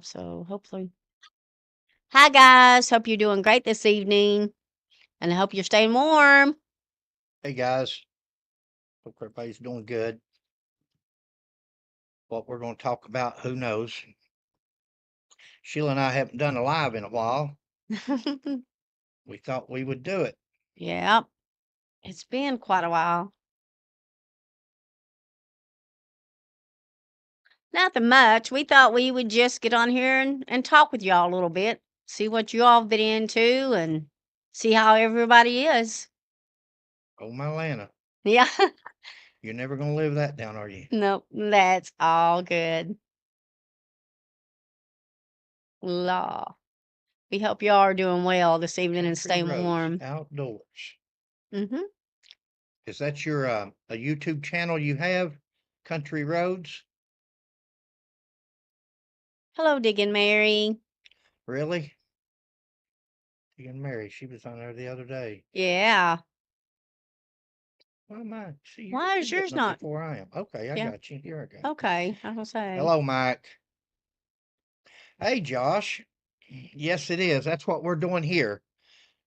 So hopefully. Hi guys, hope you're doing great this evening, and I hope you're staying warm. Hey guys, hope everybody's doing good. What we're going to talk about, who knows? Sheila and I haven't done a live in a while. We thought we would do it. Yeah, it's been quite a while. Nothing much. We thought we would just get on here and talk with y'all a little bit, see what you all been into, and see how everybody is. Oh, my Lana, Yeah, you're never going to live that down, are you? nope, that's all good. Law. We hope y'all are doing well this evening and Country staying Roads warm. Outdoors. Mm-hmm. Is that your a YouTube channel you have? Country Roads? Hello, Diggin' Mary. Really? You and Mary, she was on there the other day. Yeah. Why am I? See, Why you're is yours getting up not? before I am. Okay, I Yeah. got you. Here I go. Okay. I was gonna say. Hello, Mike. Hey, Josh. Yes, it is. That's what we're doing here.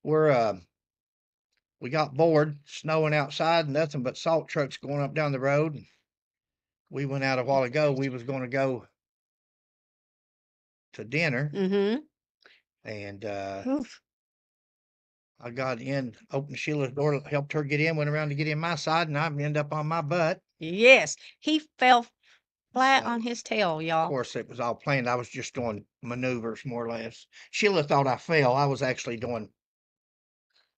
We got bored, snowing outside, nothing but salt trucks going up down the road. We went out a while ago. We was going to go to dinner, Mm-hmm. and Oof. I got in, opened Sheila's door, helped her get in, went around to get in my side, and I ended up on my butt. Yes. He fell flat So, on his tail, of y'all. course, it was all planned. I was just doing maneuvers, more or less. Sheila thought I fell. I was actually doing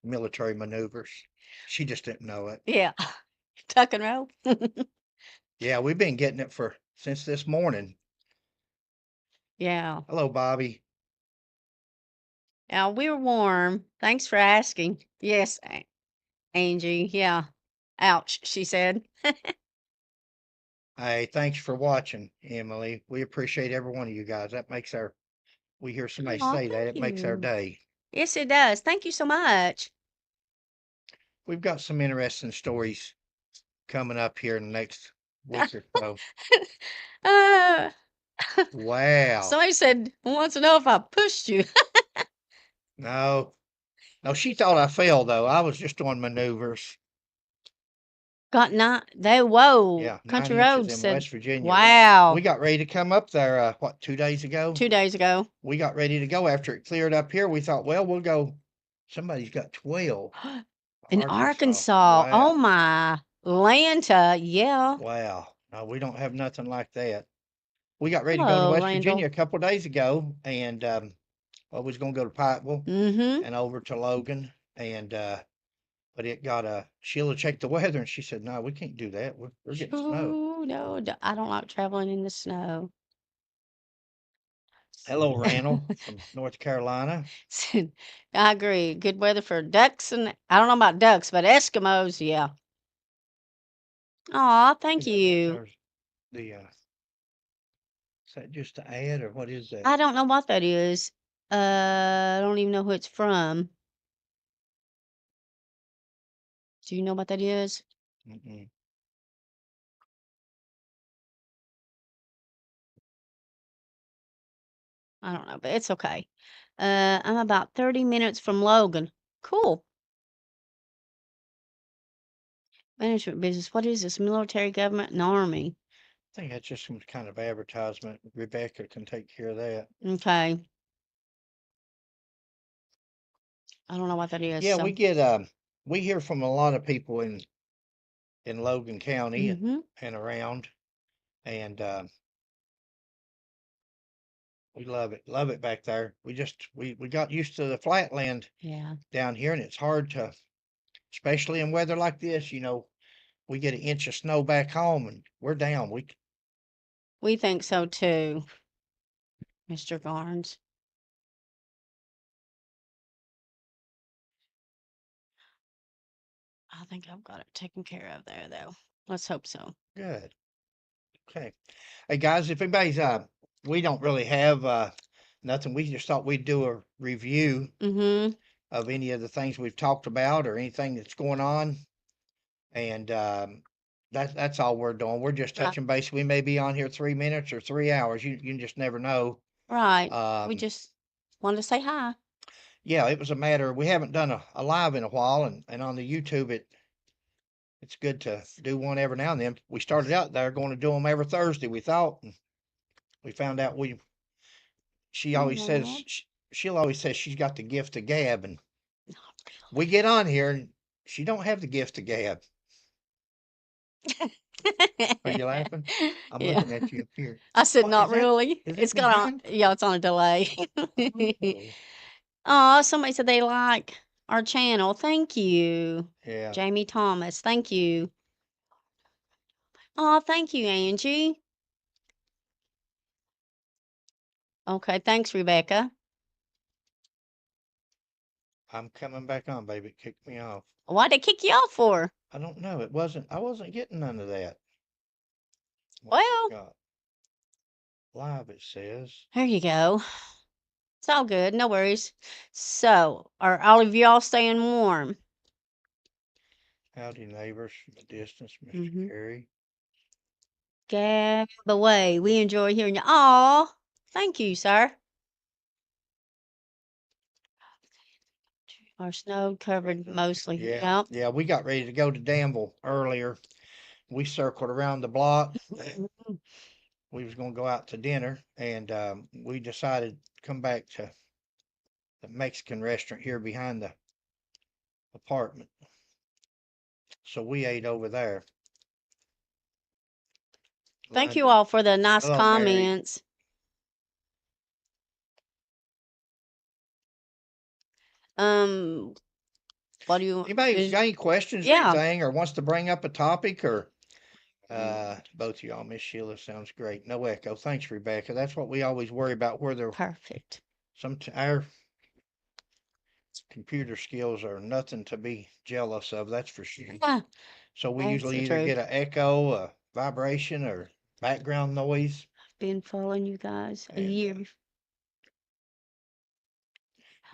military maneuvers. She just didn't know it. Yeah. Tuck and roll. Yeah, we've been getting it for since this morning. Yeah. Hello, Bobby. Now we're warm. Thanks for asking. Yes, Angie. Yeah. Ouch, she said. Hey, thanks for watching, Emily. We appreciate every one of you guys. That makes our, we hear somebody Oh, say that, thank it makes our you. day. Yes, it does. Thank you so much. We've got some interesting stories coming up here in the next week or so. uh, Wow. somebody said wants to know if I pushed you. No, no, she thought I fell though. I was just doing maneuvers. Got not they whoa. Yeah, nine Country inches Road in said, West Virginia. We wow, got ready to come up there, what, 2 days ago? 2 days ago. We got ready to go after it cleared up here. We thought, well, we'll go. Somebody's got 12. In Arkansas. Arkansas. Oh Wow. my Lanta. Yeah. Wow. No, we don't have nothing like that. We got ready to go to Hello, West Virginia Randall. a couple of days ago, and well, we was going to go to Pikeville Mm-hmm. and over to Logan, and but it got Sheila checked the weather, and she said, "No, we can't do that. We're getting snow." Oh no, I don't like traveling in the snow. Hello, Randall from North Carolina. I agree. Good weather for ducks and I don't know about ducks, but Eskimos, yeah. Aw, thank Is that right you. there's the is that just to add or what is that? I don't know what that is. I don't even know who it's from. Do you know what that is? Mm-mm. I don't know, but it's okay. I'm about 30 minutes from Logan. Cool. Management business. What is this? Military, government, and army. I think that's just some kind of advertisement. Rebecca can take care of that. Okay. I don't know what that is. Yeah, So, we hear from a lot of people in Logan County mm-hmm. and around, and we love it back there. We got used to the flatland Yeah. down here, and it's hard to, especially in weather like this. We get an inch of snow back home, and we're down. We think so too, Mr. Garnes. I think I've got it taken care of there, though. Let's hope so. Good. Okay. Hey guys, if anybody's we don't really have nothing. We just thought we'd do a review Mm-hmm. of any of the things we've talked about or anything that's going on. And that's all we're doing. We're just Right. touching base. We may be on here 3 minutes or 3 hours. You just never know. Right. We Um, just wanted to say hi. yeah, it was a matter. We haven't done a live in a while, and on the YouTube, it's good to do one every now and then. We started out there going to do them every Thursday. We thought, and we found out she always Aw. says she'll always say she's got the gift of gab, and we get on here and she don't have the gift of gab. Are you laughing? I'm Yeah. looking at you up here. I said, What not really. is It's that got on, behind? yeah, it's on a delay. Oh, Oh, somebody said they like our channel. Thank you. yeah. Jamie Thomas. Thank you. Oh, thank you, Angie. Okay, thanks, Rebecca. I'm coming back on, baby. It kicked me off. Why'd they kick you off for? I don't know. It wasn't. I wasn't getting none of that. What we Well, got live? It says. there you go. It's all good. No worries. So, are all of y'all staying warm? Howdy, neighbors from a distance, Mr. Mm-hmm. Carey. Gab away. We enjoy hearing you. Aw, thank you, sir. Our snow covered mostly. Yeah, Yep. yeah. We got ready to go to Danville earlier. We circled around the block. We was gonna go out to dinner, and we decided to come back to the Mexican restaurant here behind the apartment. So we ate over there. Thank you London. all for the nice Hello, Mary. comments. Um, what do you Anybody is got any questions or yeah, anything, or wants to bring up a topic, or both of y'all, Miss Sheila sounds great. No echo. Thanks, Rebecca. That's what we always worry about. Where the perfect. our computer skills are nothing to be jealous of. That's for sure. Yeah, So we that's usually the either truth. get an echo, a vibration, or background noise. Been following you guys a And year.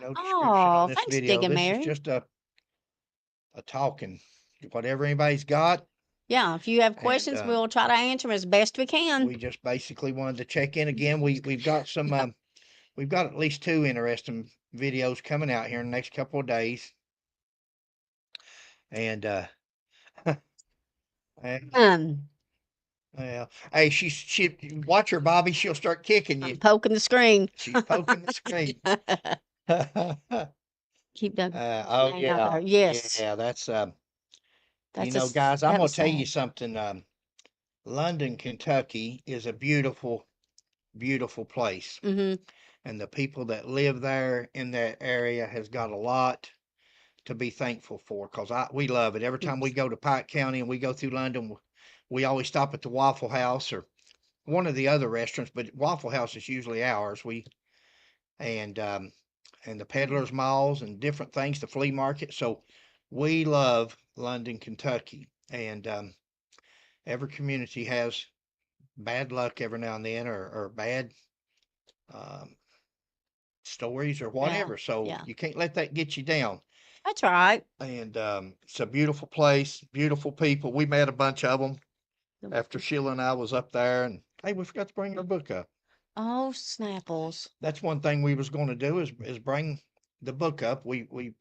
no description on Oh, this thanks, video. Digging This is Mary. just a talking, whatever anybody's got. Yeah, if you have And questions, we'll try to answer them as best we can. we just basically wanted to check in again. We've got some Yeah. we've got at least two interesting videos coming out here in the next couple of days. And and Um, well, hey, she watch her, Bobby. She'll start kicking you. I'm poking the screen. She's poking the screen. Keep the Oh name out yeah, there. Yes, yeah. That's that's a s- guys. I'm that gonna was tell you sad. something. London, Kentucky is a beautiful, beautiful place, Mm-hmm. and the people that live there in that area has got a lot to be thankful for. Cause we love it. Every time we go to Pike County and we go through London, we always stop at the Waffle House or one of the other restaurants, but Waffle House is usually ours. And and the peddlers malls and different things, the flea market. So we love London, Kentucky, and every community has bad luck every now and then, or bad um, stories or Yeah, whatever. So yeah, you can't let that get you down. that's right. And it's a beautiful place, beautiful people. We met a bunch of them The- after Sheila and I was up there. And hey, we forgot to bring our book up. Oh, Snapples. That's one thing we was going to do is bring the book up. We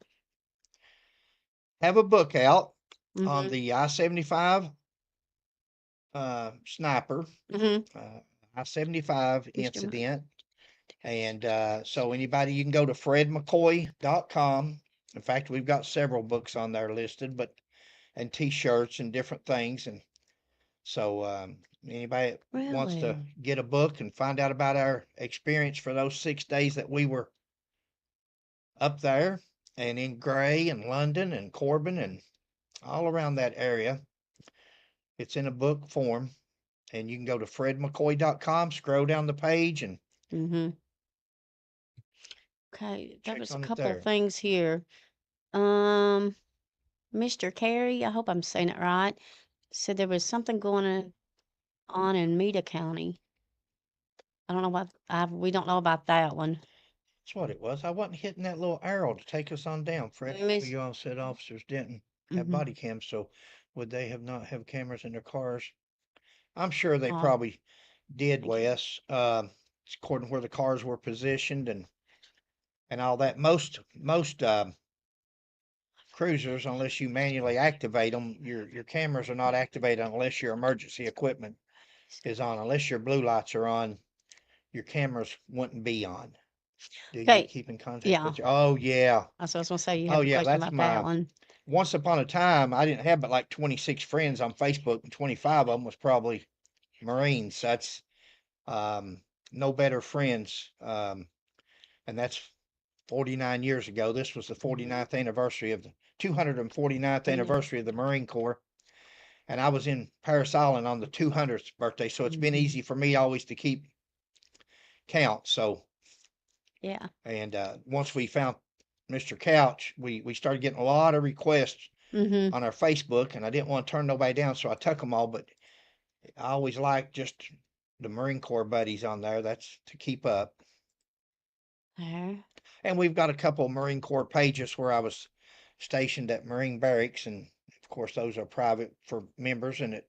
have a book out on Mm-hmm. the I-75 sniper, Mm-hmm. uh, I-75 Mr. Mo- incident. And so anybody, you can go to fredmccoy.com. In fact, we've got several books on there listed, but and t-shirts and different things. And so anybody that wants to Really? get a book and find out about our experience for those 6 days that we were up there and in Gray and London and Corbin and all around that area, it's in a book form. And you can go to fredmccoy.com, scroll down the page, and Mm-hmm. Okay, there check was a on it couple there. things here. Um, Mr. Carey, I hope I'm saying it right, said there was something going on in Meta County. I don't know what we don't know about that one. That's what it was. I wasn't hitting that little arrow to take us on down. Fred, Miss. you all said officers didn't have Mm-hmm. body cams, so would they have not have cameras in their cars? I'm sure they Oh, probably did, thank you. Wes. according to where the cars were positioned and all that. Most cruisers, unless you manually activate them, your cameras are not activated unless your emergency equipment is on. Unless your blue lights are on, your cameras wouldn't be on. Do you Okay. keep in contact Yeah. with your? Oh yeah, That's what I was gonna say. You oh have a yeah. question That's about that my. one. Once upon a time, I didn't have but like 26 friends on Facebook, and 25 of them was probably Marines. That's um, no better friends. And that's 49 years ago. This was the 49th anniversary of the 249th Yeah. anniversary of the Marine Corps. And I was in Paris Island on the 200th birthday. So it's been Mhm. easy for me always to keep count. So, Yeah. and once we found Mr. Couch, we started getting a lot of requests Mhm. on our Facebook, and I didn't want to turn nobody down, so I took them all. But I always liked just the Marine Corps buddies on there. That's to keep up. There. And we've got a couple of Marine Corps pages where I was stationed at Marine Barracks, and of course those are private for members. And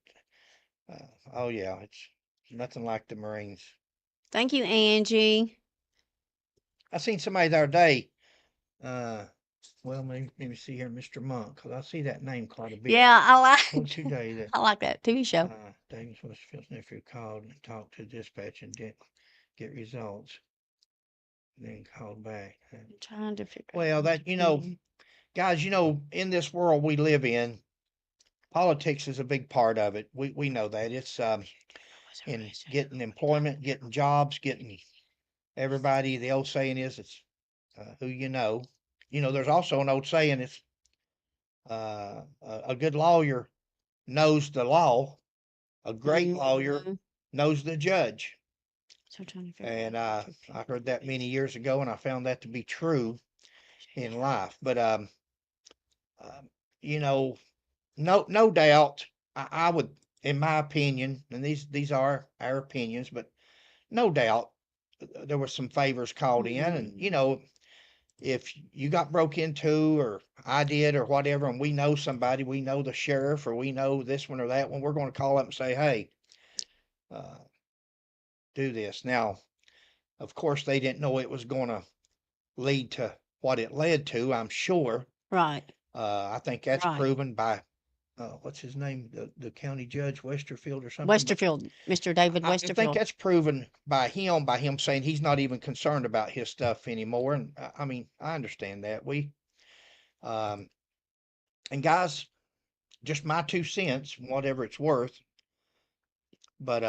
oh yeah, it's nothing like the Marines. Thank you, Angie. I seen somebody the other day. Uh, well, maybe see here, Mr. Monk, because I see that name quite a bit. Yeah, I Told like today that I like that TV show. Davis Westfield's nephew called and talked to dispatch and didn't get results. Then called back. I'm trying to figure out Well, what that you mean. guys, in this world we live in, politics is a big part of it. We know that. It's in getting employment, getting jobs, getting everybody. The old saying is, it's who you know. There's also an old saying, it's a good lawyer knows the law. A great lawyer Mhm. knows the judge. So I'm trying to figure And out what you I people heard that many years ago, and I found that to be true in life. But um, you know, no doubt, I would, in my opinion, and these are our opinions, but no doubt there were some favors called in, and Mhm. if you got broke into, or I did, or whatever, and we know somebody, we know the sheriff, or we know this one or that one, we're going to call up and say, hey, uh, do this. Now, of course, they didn't know it was going to lead to what it led to, I'm sure. Right. I think that's Right. proven by what's his name, the county judge, Westerfield or something. But Westerfield, Mr. David I think Westerfield. that's proven by him saying he's not even concerned about his stuff anymore. And I mean, I understand that. Um, and guys, just my 2 cents, whatever it's worth. But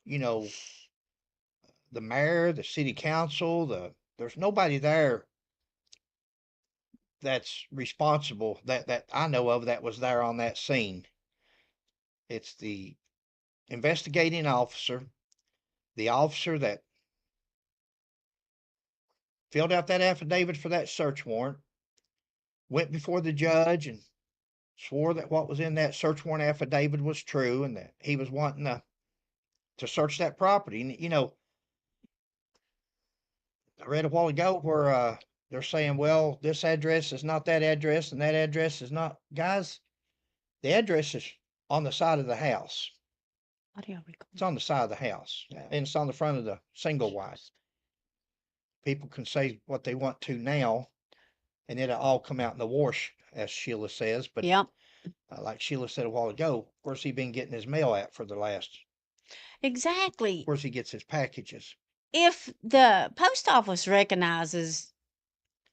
you know, the mayor, the city council, there's nobody there that's responsible that I know of that was there on that scene. It's the investigating officer, the officer that filled out that affidavit for that search warrant, went before the judge and swore that what was in that search warrant affidavit was true and that he was wanting to search that property. And I read a while ago where they're saying, well, this address is not that address and that address is not. Guys, the address is on the side of the house. Audio It's on recording. the side of the house, and it's on the front of the single wide. People can say what they want to now, and it'll all come out in the wash, as Sheila says. But Yep. like Sheila said a while ago, where's he been getting his mail at for the last? Exactly. Where's he gets his packages? If the post office recognizes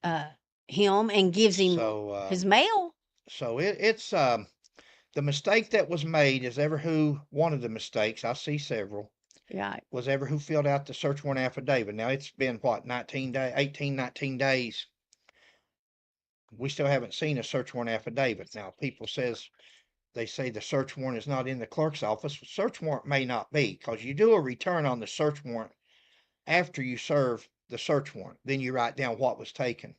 uh him and gives him So, his mail, it's the mistake that was made is ever who one of the mistakes. I see several. right. Was ever who filled out the search warrant affidavit. Now it's been what, 18, 19 days. We still haven't seen a search warrant affidavit. Now people they say the search warrant is not in the clerk's office. Search warrant may not be, because you do a return on the search warrant after you serve the search warrant. Then you write down what was taken.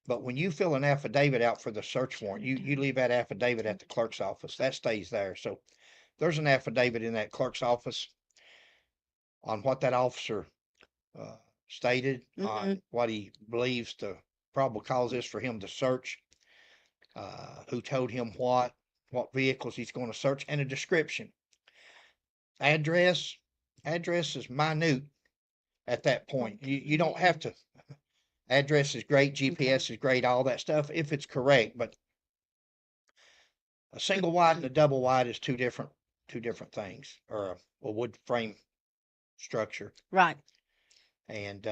But when you fill an affidavit out for the search warrant, you leave that affidavit at the clerk's office. That stays there. So there's an affidavit in that clerk's office on what that officer uh, stated, Mm-hmm. on what he believes the probable cause is for him to search, who told him what vehicles he's going to search, and a description. Address, address is minute at that point. You don't Okay. have to. Address is great, Okay. GPS is great, all that stuff if it's correct. But a single wide and a double wide is two different things, or a wood frame structure. Right. And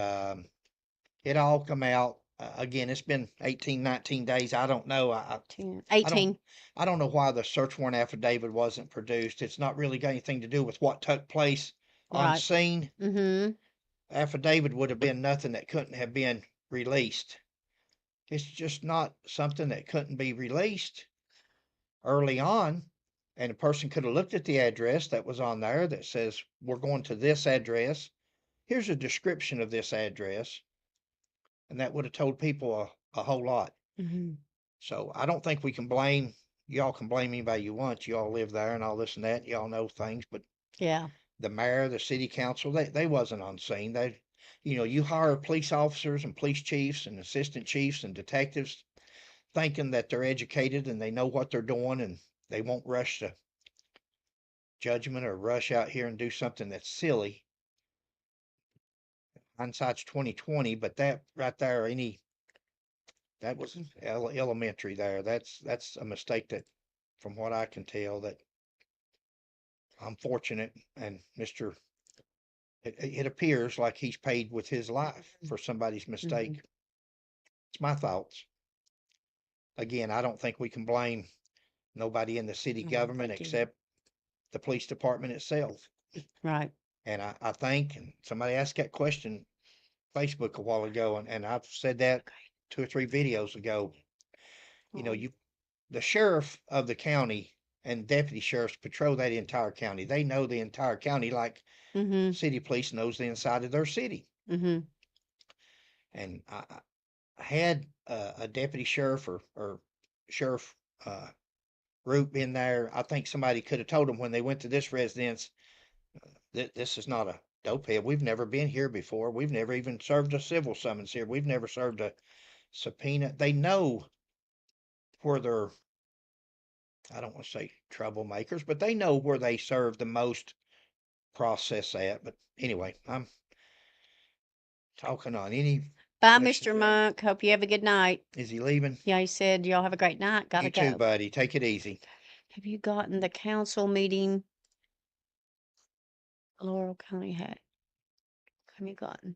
it all come out. Again, it's been 18, 19 days. I don't know. 10, I don't 18. I don't know why the search warrant affidavit wasn't produced. It's not really got anything to do with what took place on Right. scene. Mm-hmm. Affidavit would have been nothing that couldn't have been released. It's just not something that couldn't be released early on. And a person could have looked at the address that was on there that says, we're going to this address. Here's a description of this address. And that would have told people a whole lot. Mm-hmm. So I don't think we can blame, y'all can blame anybody you want. You all live there and all this and that. Y'all know things. But Yeah. the mayor, the city council, they wasn't on scene. You hire police officers and police chiefs and assistant chiefs and detectives thinking that they're educated and they know what they're doing and they won't rush to judgment or rush out here and do something that's silly. Hindsight's 2020, but that right there, that was elementary there. That's a mistake that, from what I can tell, that I'm fortunate and Mr. It appears like he's paid with his life for somebody's Mm-hmm. mistake. It's my thoughts. Again, I don't think we can blame nobody in the city No, government thank you. except the police department itself. Right. And I think, and somebody asked that question Facebook a while ago, and I've said that Okay. 2 or 3 videos ago. You know, Oh. the sheriff of the county and deputy sheriffs patrol that entire county. They know the entire county like Mm-hmm. city police knows the inside of their city. Mm-hmm. And I had a deputy sheriff or sheriff uh, group in there. I think somebody could have told them when they went to this residence that this is not a dope head. We've never been here before. We've never even served a civil summons here. We've never served a subpoena. They know where they're, I don't want to say troublemakers, but they know where they serve the most process at. But anyway, I'm talking on. Any Bye, questions? Mr. Monk. Hope you have a good night. Is he leaving? Yeah, he said y'all have a great night. Gotta You too, go. buddy. Take it easy. Have you gotten the council meeting Laurel County had? Have you gotten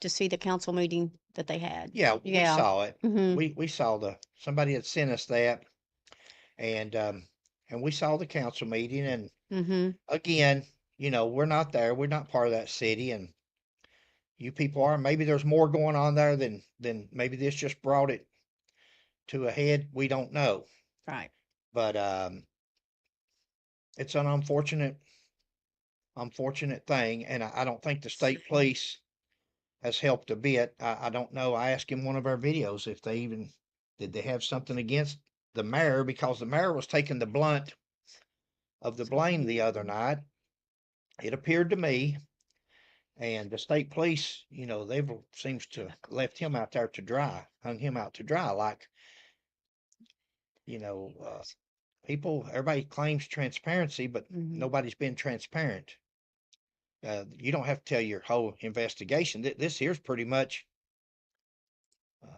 to see the council meeting that they had? Yeah, we Yeah. saw it. Mm-hmm. We saw somebody had sent us that, and we saw the council meeting. And Mm-hmm. again, we're not there. We're not part of that city, and you people are. Maybe there's more going on there than maybe this just brought it to a head. We don't know, Right. but it's an unfortunate thing, and I don't think the state police has helped a bit. I don't know. I asked him one of our videos if they even did they have something against the mayor because the mayor was taking the blunt of the blame the other night. It appeared to me, and the state police, they've seems to left him out there to dry, hung him out to dry, like you know, uh, everybody claims transparency, but Mm-hmm. nobody's been transparent. You don't have to tell your whole investigation. This here's pretty much.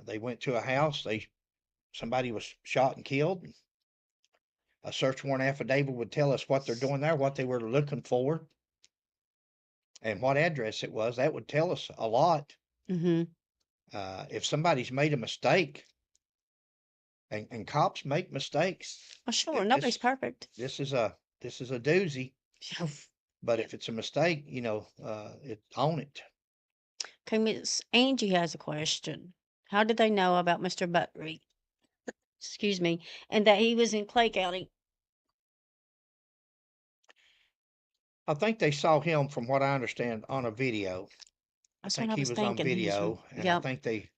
They went to a house. Somebody was shot and killed. A search warrant affidavit would tell us what they're doing there, what they were looking for, and what address it was. That would tell us a lot. Mm-hmm. If somebody's made a mistake, and cops make mistakes, Well, sure. th- Nobody's this perfect. this is a doozy. But if it's a mistake, own it. Okay, Miss Angie has a question. How did they know about Mr. Buttery? Excuse me, and that he was in Clay County? I think they saw him, from what I understand, on a video. I That's what think I he was was on thinking. He was from. video, and I Yep. think they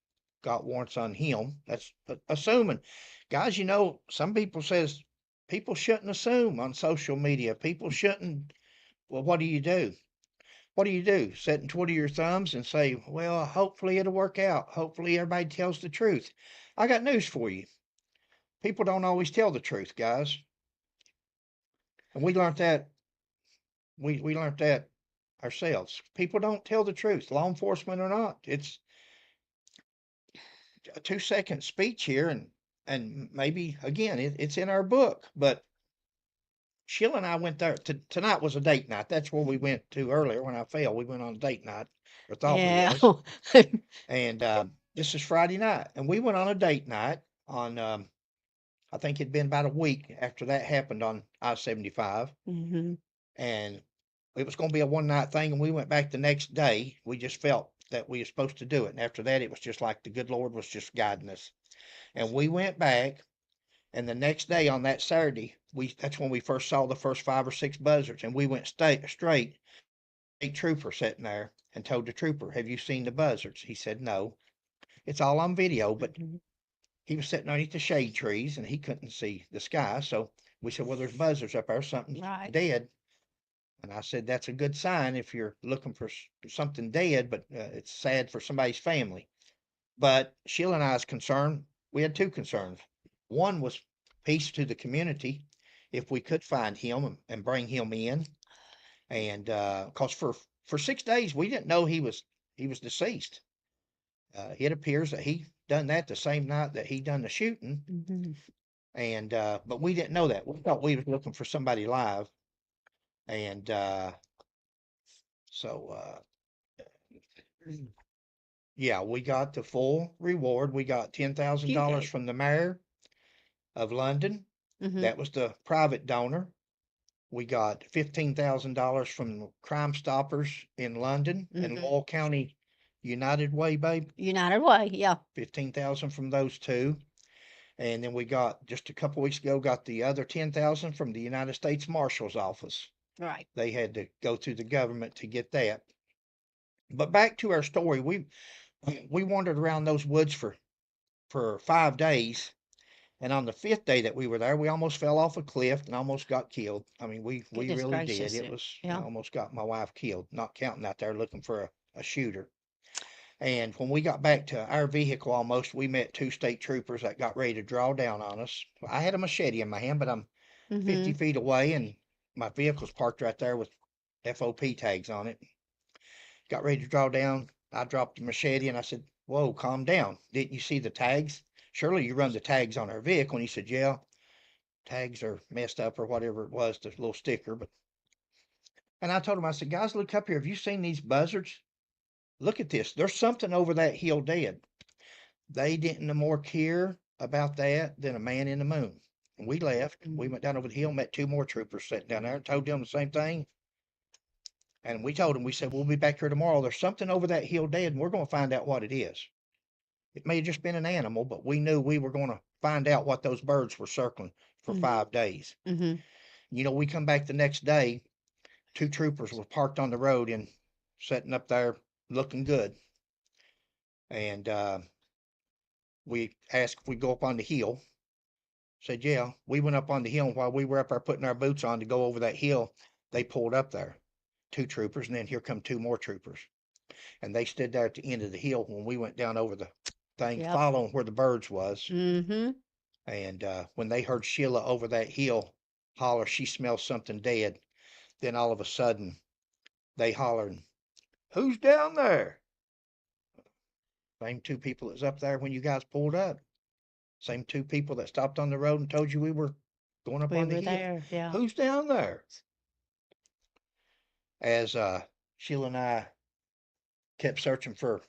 got warrants on him. That's assuming, guys. Some people says people shouldn't assume on social media. People shouldn't. Well, what do you do? What do you do? Sit and twiddle your thumbs and say, "Well, hopefully it'll work out. Hopefully everybody tells the truth." I got news for you. People don't always tell the truth, guys, and we learned that. We learned that ourselves. People don't tell the truth, law enforcement or not. It's a 2 second speech here, and maybe again it's in our book. But Sheila and I went there. Tonight was a date night. That's where we went to earlier when I fell. We went on a date night, or thought we Yeah. was. And this is Friday night, and we went on a date night on. I think it'd been about a week after that happened on I-75, Mhm. and it was going to be a one night thing. And we went back the next day. We just felt that we were supposed to do it, and after that, it was just like the good Lord was just guiding us. And we went back, and the next day on that Saturday, we that's when we first saw the first 5 or 6 buzzards, and we went straight. A trooper sitting there and told the trooper, "Have you seen the buzzards?" He said, "No." It's all on video, but Mhm. he was sitting underneath the shade trees and he couldn't see the sky. So we said, "Well, there's buzzards up there. Something's Right. dead." And I said, "That's a good sign if you're looking for something dead, but it's sad for somebody's family." But Sheila and I's concern, we had two concerns. One was peace to the community if we could find him and bring him in. And because for 6 days we didn't know he was deceased. It appears that he done that the same night that he done the shooting, Mhm. and but we didn't know that. We thought we was looking for somebody live, and so yeah, we got the full reward. We got You $10,000 did. from the mayor of London. Mhm. That was the private donor. We got $15,000 from Crime Stoppers in London and Mhm. Loyal County United Way, babe. United Way, yeah. 15,000 from those two. And then we got just a couple weeks ago got the other 10,000 from the United States Marshal's office. Right. They had to go through the government to get that. But back to our story, we wandered around those woods for 5 days, and on the fifth day that we were there, we almost fell off a cliff and almost got killed. I mean, we Goodness really did. gracious. It was I Yeah. almost got my wife killed, not counting out there looking for a shooter. And when we got back to our vehicle almost, we met two state troopers that got ready to draw down on us. I had a machete in my hand, but I'm 50 Mhm. feet away and my vehicle's parked right there with FOP tags on it. Got ready to draw down. I dropped the machete and I said, "Whoa, calm down. Didn't you see the tags? Surely you run the tags on our vehicle." And he said, "Yeah, tags are messed up," or whatever it was, the little sticker. But and I told him, I said, "Guys, look up here. Have you seen these buzzards? Look at this. There's something over that hill dead." They didn't no more care about that than a man in the moon. And we left. We Mhm. went down over the hill, met two more troopers sitting down there, and told them the same thing. And we told them, we said, "We'll be back here tomorrow. There's something over that hill dead, and we're going to find out what it is." It may have just been an animal, but we knew we were going to find out what those birds were circling for Mhm. 5 days. Mhm. We come back the next day. Two troopers were parked on the road and sitting up there looking good. And we asked if we go up on the hill. Said, "Yeah." We went up on the hill, and while we were up there putting our boots on to go over that hill, they pulled up there. Two troopers, and then here come two more troopers. And they stood there at the end of the hill when we went down over the thing, Yep. following where the birds was. Mhm. And when they heard Sheila over that hill holler, she smells something dead. Then all of a sudden, they hollered, "Who's down there?" Same two people that's up there when you guys pulled up. Same two people that stopped on the road and told you we were going up We on the were hill. there, yeah. "Who's down there?" As Sheila and I kept searching for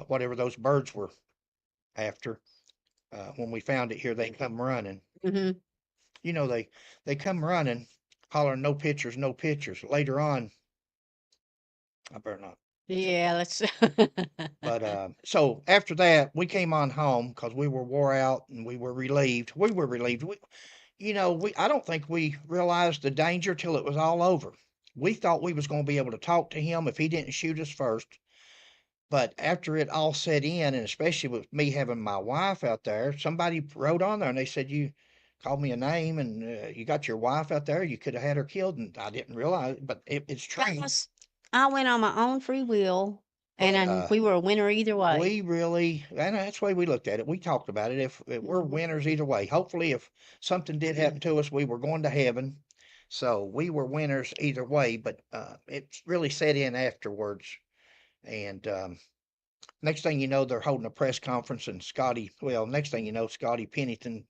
whatever those birds were after, when we found it here, they come running. Mhm. They come running, hollering, "No pictures, no pictures." Later on, I better not. Yeah, let's But so after that, we came on home because we were wore out and we were relieved. We were relieved. We I don't think we realized the danger till it was all over. We thought we was going to be able to talk to him if he didn't shoot us first. But after it all set in, and especially with me having my wife out there, somebody wrote on there and they said, "You called me a name and you got your wife out there. You could have had her killed." And I didn't realize, but it's true. Guys, I went on my own free will, and But then we were a winner either way. we really, and that's the way we looked at it. We talked about it. If we're Mhm. winners either way, hopefully, if something did happen to us, we were going to heaven. So we were winners either way, but it really set in afterwards. And next thing you know, they're holding a press conference, and next thing you know, Scotty Pennington,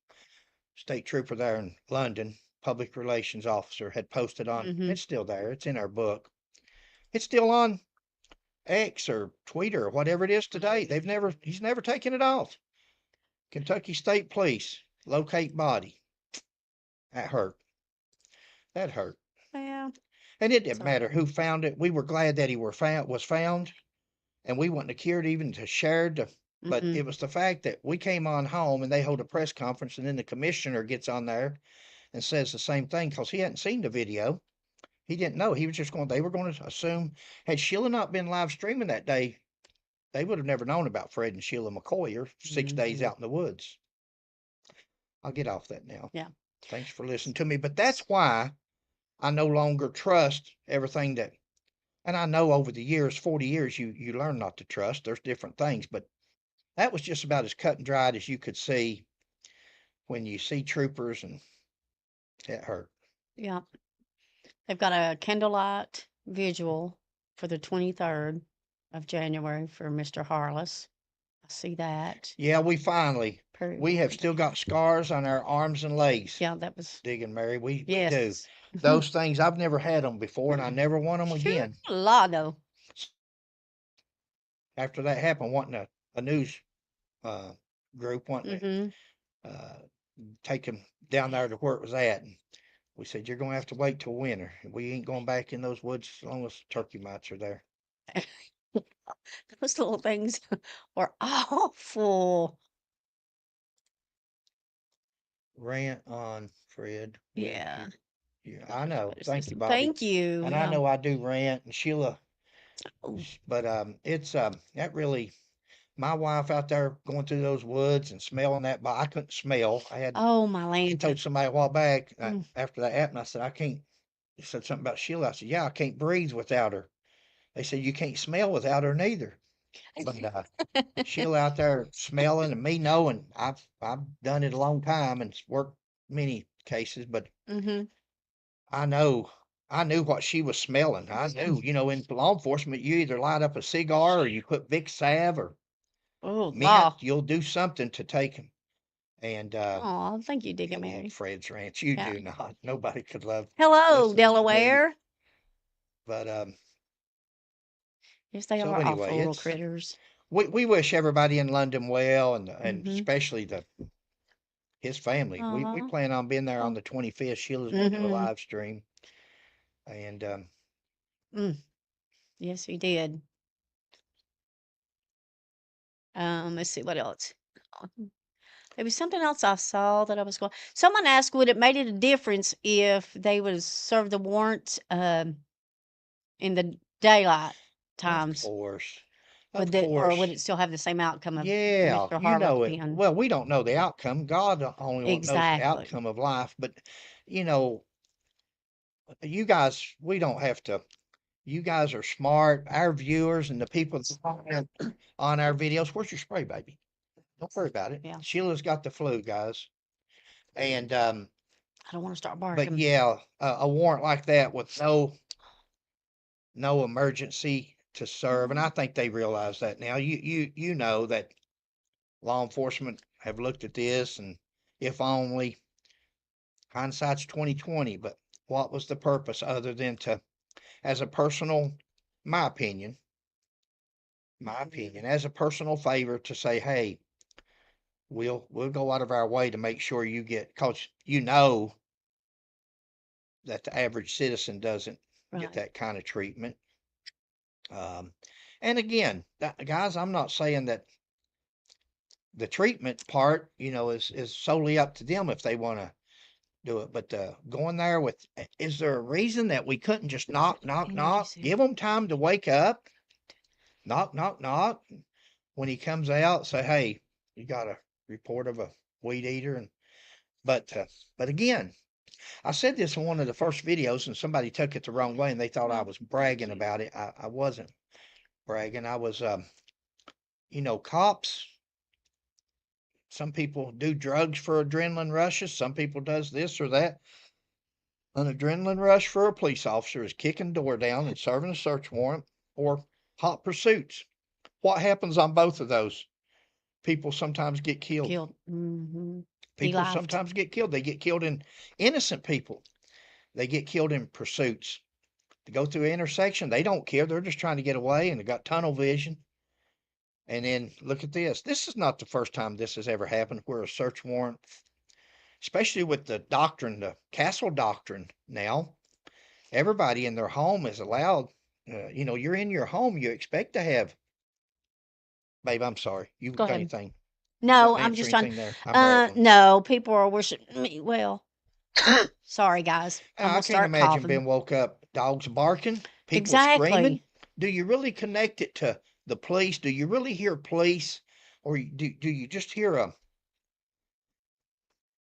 state trooper there in London, public relations officer, had posted on. Mhm. It's still there. It's in our book. It's still on X or Twitter or whatever it is today. He's never taken it off. Kentucky State Police locate body. That hurt. That hurt. Yeah. And it didn't So matter who found it. We were glad that he was found, and we wouldn't have cared even to share the. But mhm. it was the fact that we came on home and they hold a press conference, and then the commissioner gets on there and says the same thing because he hadn't seen the video. He didn't know. He was just going. They were going to assume had Sheila not been live streaming that day, they would have never known about Fred and Sheila McCoy or 6 days Mhm. out in the woods. I'll get off that now. Yeah. Thanks for listening to me. But that's why I no longer trust everything that, and I know over the years, 40 years, you learn not to trust. There's different things, but that was just about as cut and dried as you could see when you see troopers, and it hurt. Yeah. They've got a candlelight vigil for the 23rd of January for Mr. Harless. I see that. Yeah, Per we have still got scars on our arms and legs. Yeah, that was Digging Mary, we do. yes. Those things I've never had them before, and I never want them again. Lago. After that happened, wanting a news uh, group wanting Mhm. to take him down there to where it was at. And we said, you're going to have to wait till winter. We ain't going back in those woods as long as turkey mites are there. Those little things were awful. Rant on, Fred. Yeah. Yeah, I know. What is Thank this? you, Bobby. Thank you. And I Yeah. know I do rant, and Sheila, Oh, but it's that really. My wife out there going through those woods and smelling that, but I couldn't smell. oh my I Lanta. told somebody a while back Mm. after that happened, I said, I can't. He said something about Sheila. I said, yeah, I can't breathe without her. They said, you can't smell without her neither. But Sheila out there smelling and me knowing I've done it a long time and it's worked many cases, but Mhm. I know I knew what she was smelling. I knew, in law enforcement, you either light up a cigar or you put Vic Salve or Oh, mint. law. You'll do something to take him. And Oh, thank you, you Digger love Mary. Fred's Ranch. You Yeah. do not. Nobody could love Hello, listening to me. Delaware. But Yes, they so are awful anyway, little it's critters. we wish everybody in London well, and Mhm. especially his family. We Aw. plan on being there on Oh. the 25th. Sheila's going to do a Mhm. live stream, and Mm. Yes, he did. Let's see what else. There was something else I saw that I was going. Someone asked, would it made it a difference if they would serve the warrant in the daylight of times? course, Would of that, or course, would it still have the same outcome of yeah, Mr. you Harlow know it. being Well, we don't know the outcome. God only knows the exactly? outcome of life. But you know, you guys, we don't have to. You guys are smart. Our viewers and the people that comment on our videos. Where's your spray, baby? Don't worry about it. Yeah, Sheila's got the flu, guys. And I don't want to start but barking. yeah, a warrant like that with no emergency to serve, and I think they realize that now. You know that law enforcement have looked at this, and if only hindsight's 2020. But what was the purpose other than to, as a personal, my opinion, as a personal favor to say, hey, we'll go out of our way to make sure you get, cause that the average citizen doesn't get Right. that kind of treatment. Um, and again, guys, I'm not saying that the treatment part, is solely up to them if they want to do it. But going there with, is there a reason that we couldn't just knock, knock, Energy knock, cell. give them time to wake up, knock, knock, knock? When he comes out, say, hey, you got a report of a weed eater, and but again, I said this in one of the first videos, and somebody took it the wrong way, and they thought I Well, was bragging about it. I wasn't bragging. I was, cops. Some people do drugs for adrenaline rushes. Some people does this or that. An adrenaline rush for a police officer is kicking door down and serving a search warrant or hot pursuits. What happens on both of those? People sometimes get killed. Killed. Mm-hmm. He People laughed. sometimes get killed. They get killed in innocent people. They get killed in pursuits. To go through an intersection, they don't care. They're just trying to get away and they got tunnel vision. And then look at this. This is not the first time this has ever happened where a search warrant, especially with the doctrine, the castle doctrine now, everybody in their home is allowed. You're in your home, you expect to have. Babe, I'm sorry. You Go got ahead. anything? No, Wanting to I'm answer just trying. anything there? I'm rambling. No, people are wishing me well. Sorry, guys. I'm I gonna can't start imagine coughing. being woke up, dogs barking, people screaming. Exactly. Do you really connect it to the police? Do you really hear police? Or do you just hear a.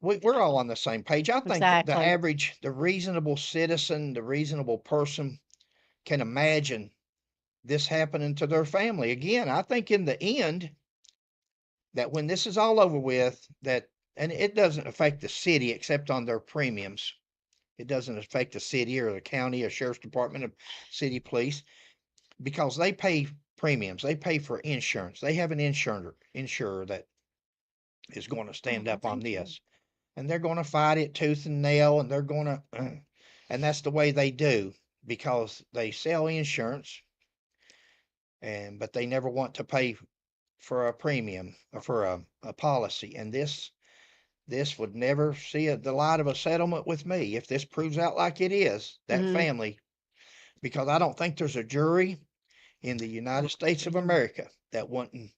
We're all on the same page. I think the Exactly. average, the reasonable citizen, the reasonable person can imagine this happening to their family. Again, I think in the end, that when this is all over with, that, and it doesn't affect the city except on their premiums. It doesn't affect the city or the county or sheriff's department or city police because they pay premiums. They pay for insurance. They have an insurer that is going to stand Oh, up on thank you. this, and they're going to fight it tooth and nail, and they're going to, and that's the way they do because they sell insurance, and but they never want to pay for a premium or for a policy, and this would never see the light of a settlement with me if this proves out like it is, that Mm-hmm. family, because I don't think there's a jury in the United States of America that wouldn't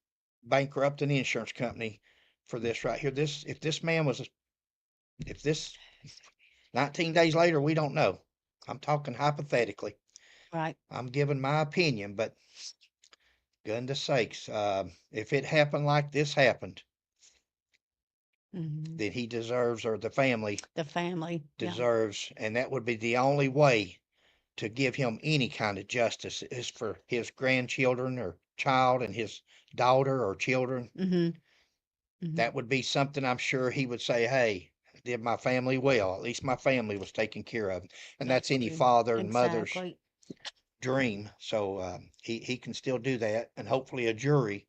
bankrupt an insurance company for this right here. If this man was, if this 19 days later, we don't know. I'm talking hypothetically. Right. I'm giving my opinion, but goodness sakes, if it happened like this happened, Mm-hmm. then he deserves, or the family The family. Yeah. deserves, and that would be the only way to give him any kind of justice is for his grandchildren or child and his daughter or children. Mm-hmm. Mm-hmm. That would be something I'm sure he would say, hey, I did my family well. At least my family was taken care of. And That's that's any true. father and mother's Exactly. dream. So he can still do that. And hopefully a jury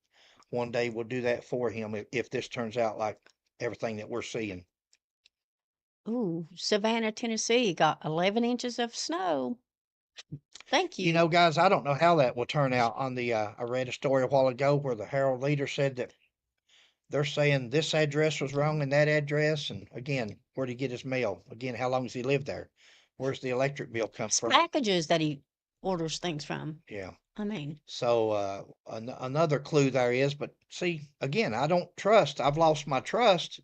one day will do that for him if this turns out like everything that we're seeing. Ooh, Savannah, Tennessee got 11 inches of snow. Thank You you. know, guys, I don't know how that will turn out on the, I read a story a while ago where the Herald Leader said that they're saying this address was wrong and that address. And again, where'd he get his mail? Again, how long has he lived there? Where's the electric bill come It's from? packages that he orders things from. Yeah. I mean, So another clue there is, but see, again, I don't trust. I've lost my trust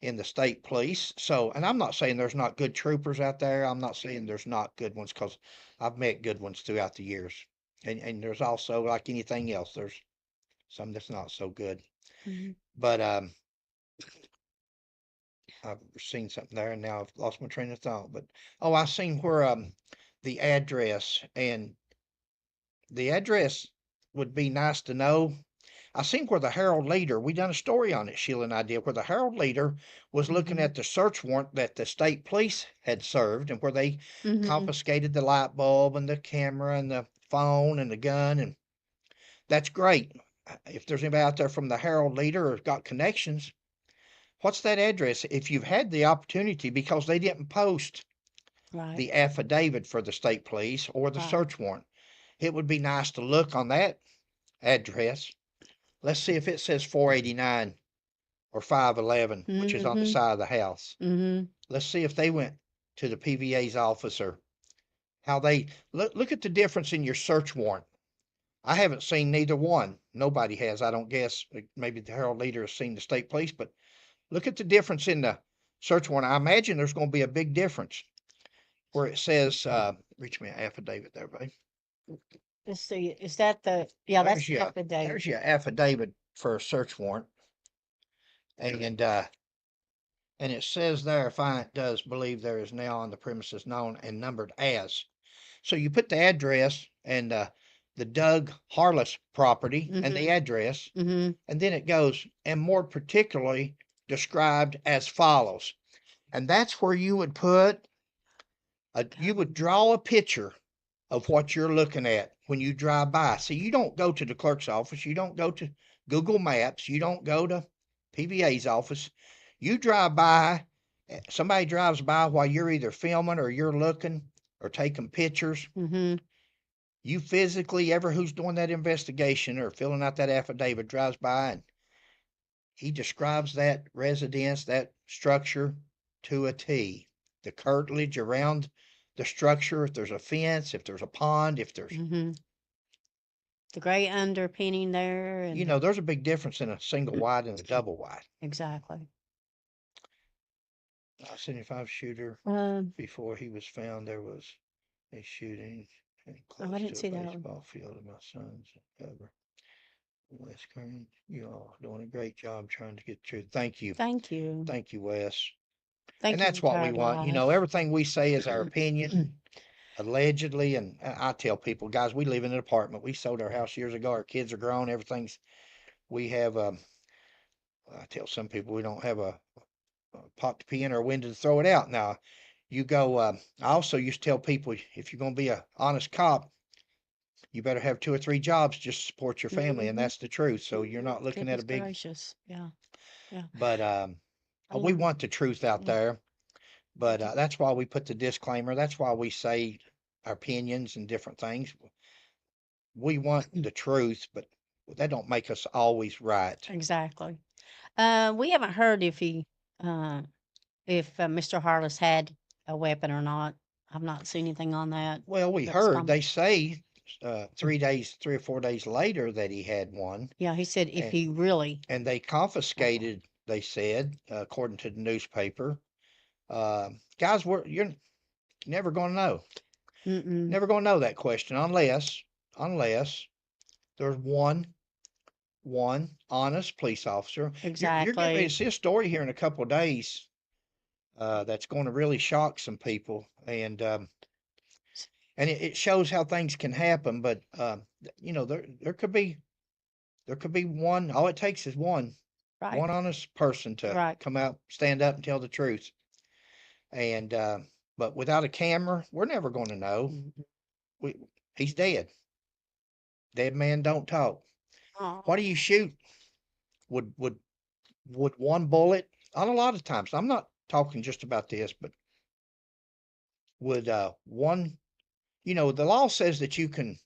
in the state police. So, and I'm not saying there's not good troopers out there. I'm not saying there's not good ones because I've met good ones throughout the years. And there's also, like anything else, there's some that's not so good. mhm. But I've seen something there and now I've lost my train of thought. But oh, I seen where the address, and the address would be nice to know. I seen where the Herald Leader, we done a story on it, Sheila and I did, where the Herald Leader was looking Mhm. at the search warrant that the state police had served and where they Mhm. confiscated the light bulb and the camera and the phone and the gun. And that's great. If there's anybody out there from the Herald Leader or got connections, what's that address? If you've had the opportunity, because they didn't post Right. the affidavit for the state police or the Right. search warrant, it would be nice to look on that address. Let's see if it says 489 or 511, which is on the Mhm. side of the house. Mhm. Let's see if they went to the PVA's office or how they look at the difference in your search warrant. I haven't seen neither one. Nobody has, I don't guess. Maybe the Herald Leader has seen the state police, but look at the difference in the search warrant. I imagine there's going to be a big difference where it says, reach me an affidavit there, buddy. Let's see. Is that the? Yeah, that's There's the your affidavit. there's your affidavit for a search warrant, and it says there, "Affiant does believe there is now on the premises known and numbered as." So you put the address and the Doug Harless property and the Mhm. address, Mhm. and then it goes, and more particularly described as follows. And that's where you would put You would Okay. draw a picture of what you're looking at when you drive by. See, you don't go to the clerk's office, you don't go to Google Maps, you don't go to PVA's office. You drive by, somebody drives by while you're either filming or you're looking or taking pictures. Mhm. You physically, ever who's doing that investigation or filling out that affidavit drives by and he describes that residence, that structure to a T. The curtilage around the structure, if there's a fence, if there's a pond, if there's, Mhm. The gray underpinning there you and know, there's a big difference in a single wide and a double wide. exactly. 75 shooter. Um, Before he was found, there was a shooting oh, I close didn't to a see that one. baseball field in my son's cover. Wes Kern, you all doing a great job trying to get the truth. Thank you. Thank you. Thank you, Wes. And Thank you, that's what we retired want. You wife. know, everything we say is our opinion, allegedly. And I tell people, guys, we live in an apartment. We sold our house years ago. Our kids are grown. Everything's, we have, I tell some people we don't have a pot to pee in or a window to throw it out. Now, you go, I also used to tell people if you're going to be a honest cop, you better have two or three jobs just to support your family. And Mhm. that's the truth. So you're Mhm. not looking at a Goodness big, gracious. Yeah. Yeah. but, I we learned. want the truth out Yeah. there. Me But too. that's why we put the disclaimer. That's why we say our opinions and different things. We want the truth, but that don't make us always right. Exactly. We haven't heard uh, if Mr. Harless had a weapon or not. I've not seen anything on that. Well, we That's heard come. they say 3 days, 3 or 4 days later that he had one, Yeah, he said if and he really they had one. confiscated. They said, according to the newspaper, guys, you're never going to know. Mm-mm. Never going to know that question unless there's one honest police officer. You're getting ready to Exactly. see a story here in a couple of days that's going to really shock some people, and it shows how things can happen. But you know, there could be one. All it takes is Right. one honest person to Right. come out, stand up, and tell the truth. And but without a camera, we're never going to know. Mhm. We, he's dead. Dead man don't talk. What do you Oh. shoot? Would one bullet? On a lot of times, I'm not talking just about this, but would one? You know, the law says that you can,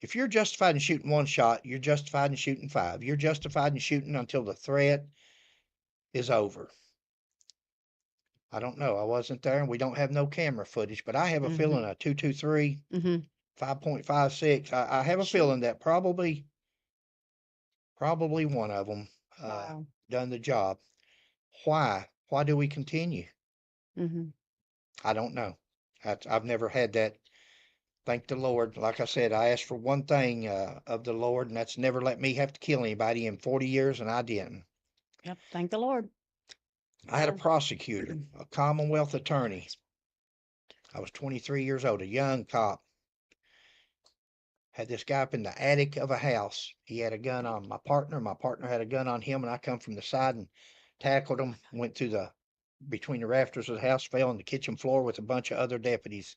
if you're justified in shooting one shot, you're justified in shooting five. You're justified in shooting until the threat is over. I don't know. I wasn't there and we don't have no camera footage, but I have a Mm-hmm. feeling a 223, Mm-hmm. 5.56. I have a Shoot. feeling that probably one of them Wow. done the job. Why? Why do we continue? Mm-hmm. I don't know. I've never had that. Thank the Lord. Like I said, I asked for one thing of the Lord, and that's never let me have to kill anybody in 40 years, and I didn't. Yep. Thank the Lord. I had a Uh, prosecutor, a Commonwealth attorney. I was 23 years old, a young cop. Had this guy up in the attic of a house. He had a gun on my partner. My partner had a gun on him, and I come from the side and tackled him. Went through the between the rafters of the house, fell on the kitchen floor with a bunch of other deputies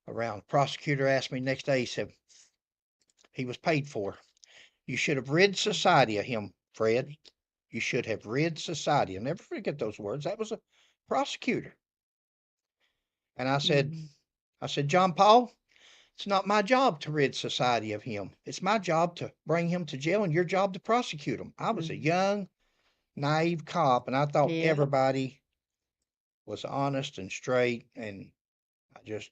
around. The prosecutor asked me next day. He said he was paid for. You should have rid society of him, Fred. You should have rid society. I'll never forget those words. That was a prosecutor. And mm-hmm. I said, John Paul, it's not my job to rid society of him. It's my job to bring him to jail and your job to prosecute him. I was a Mm-hmm. young, naive cop and I thought Yep. everybody was honest and straight. And I just,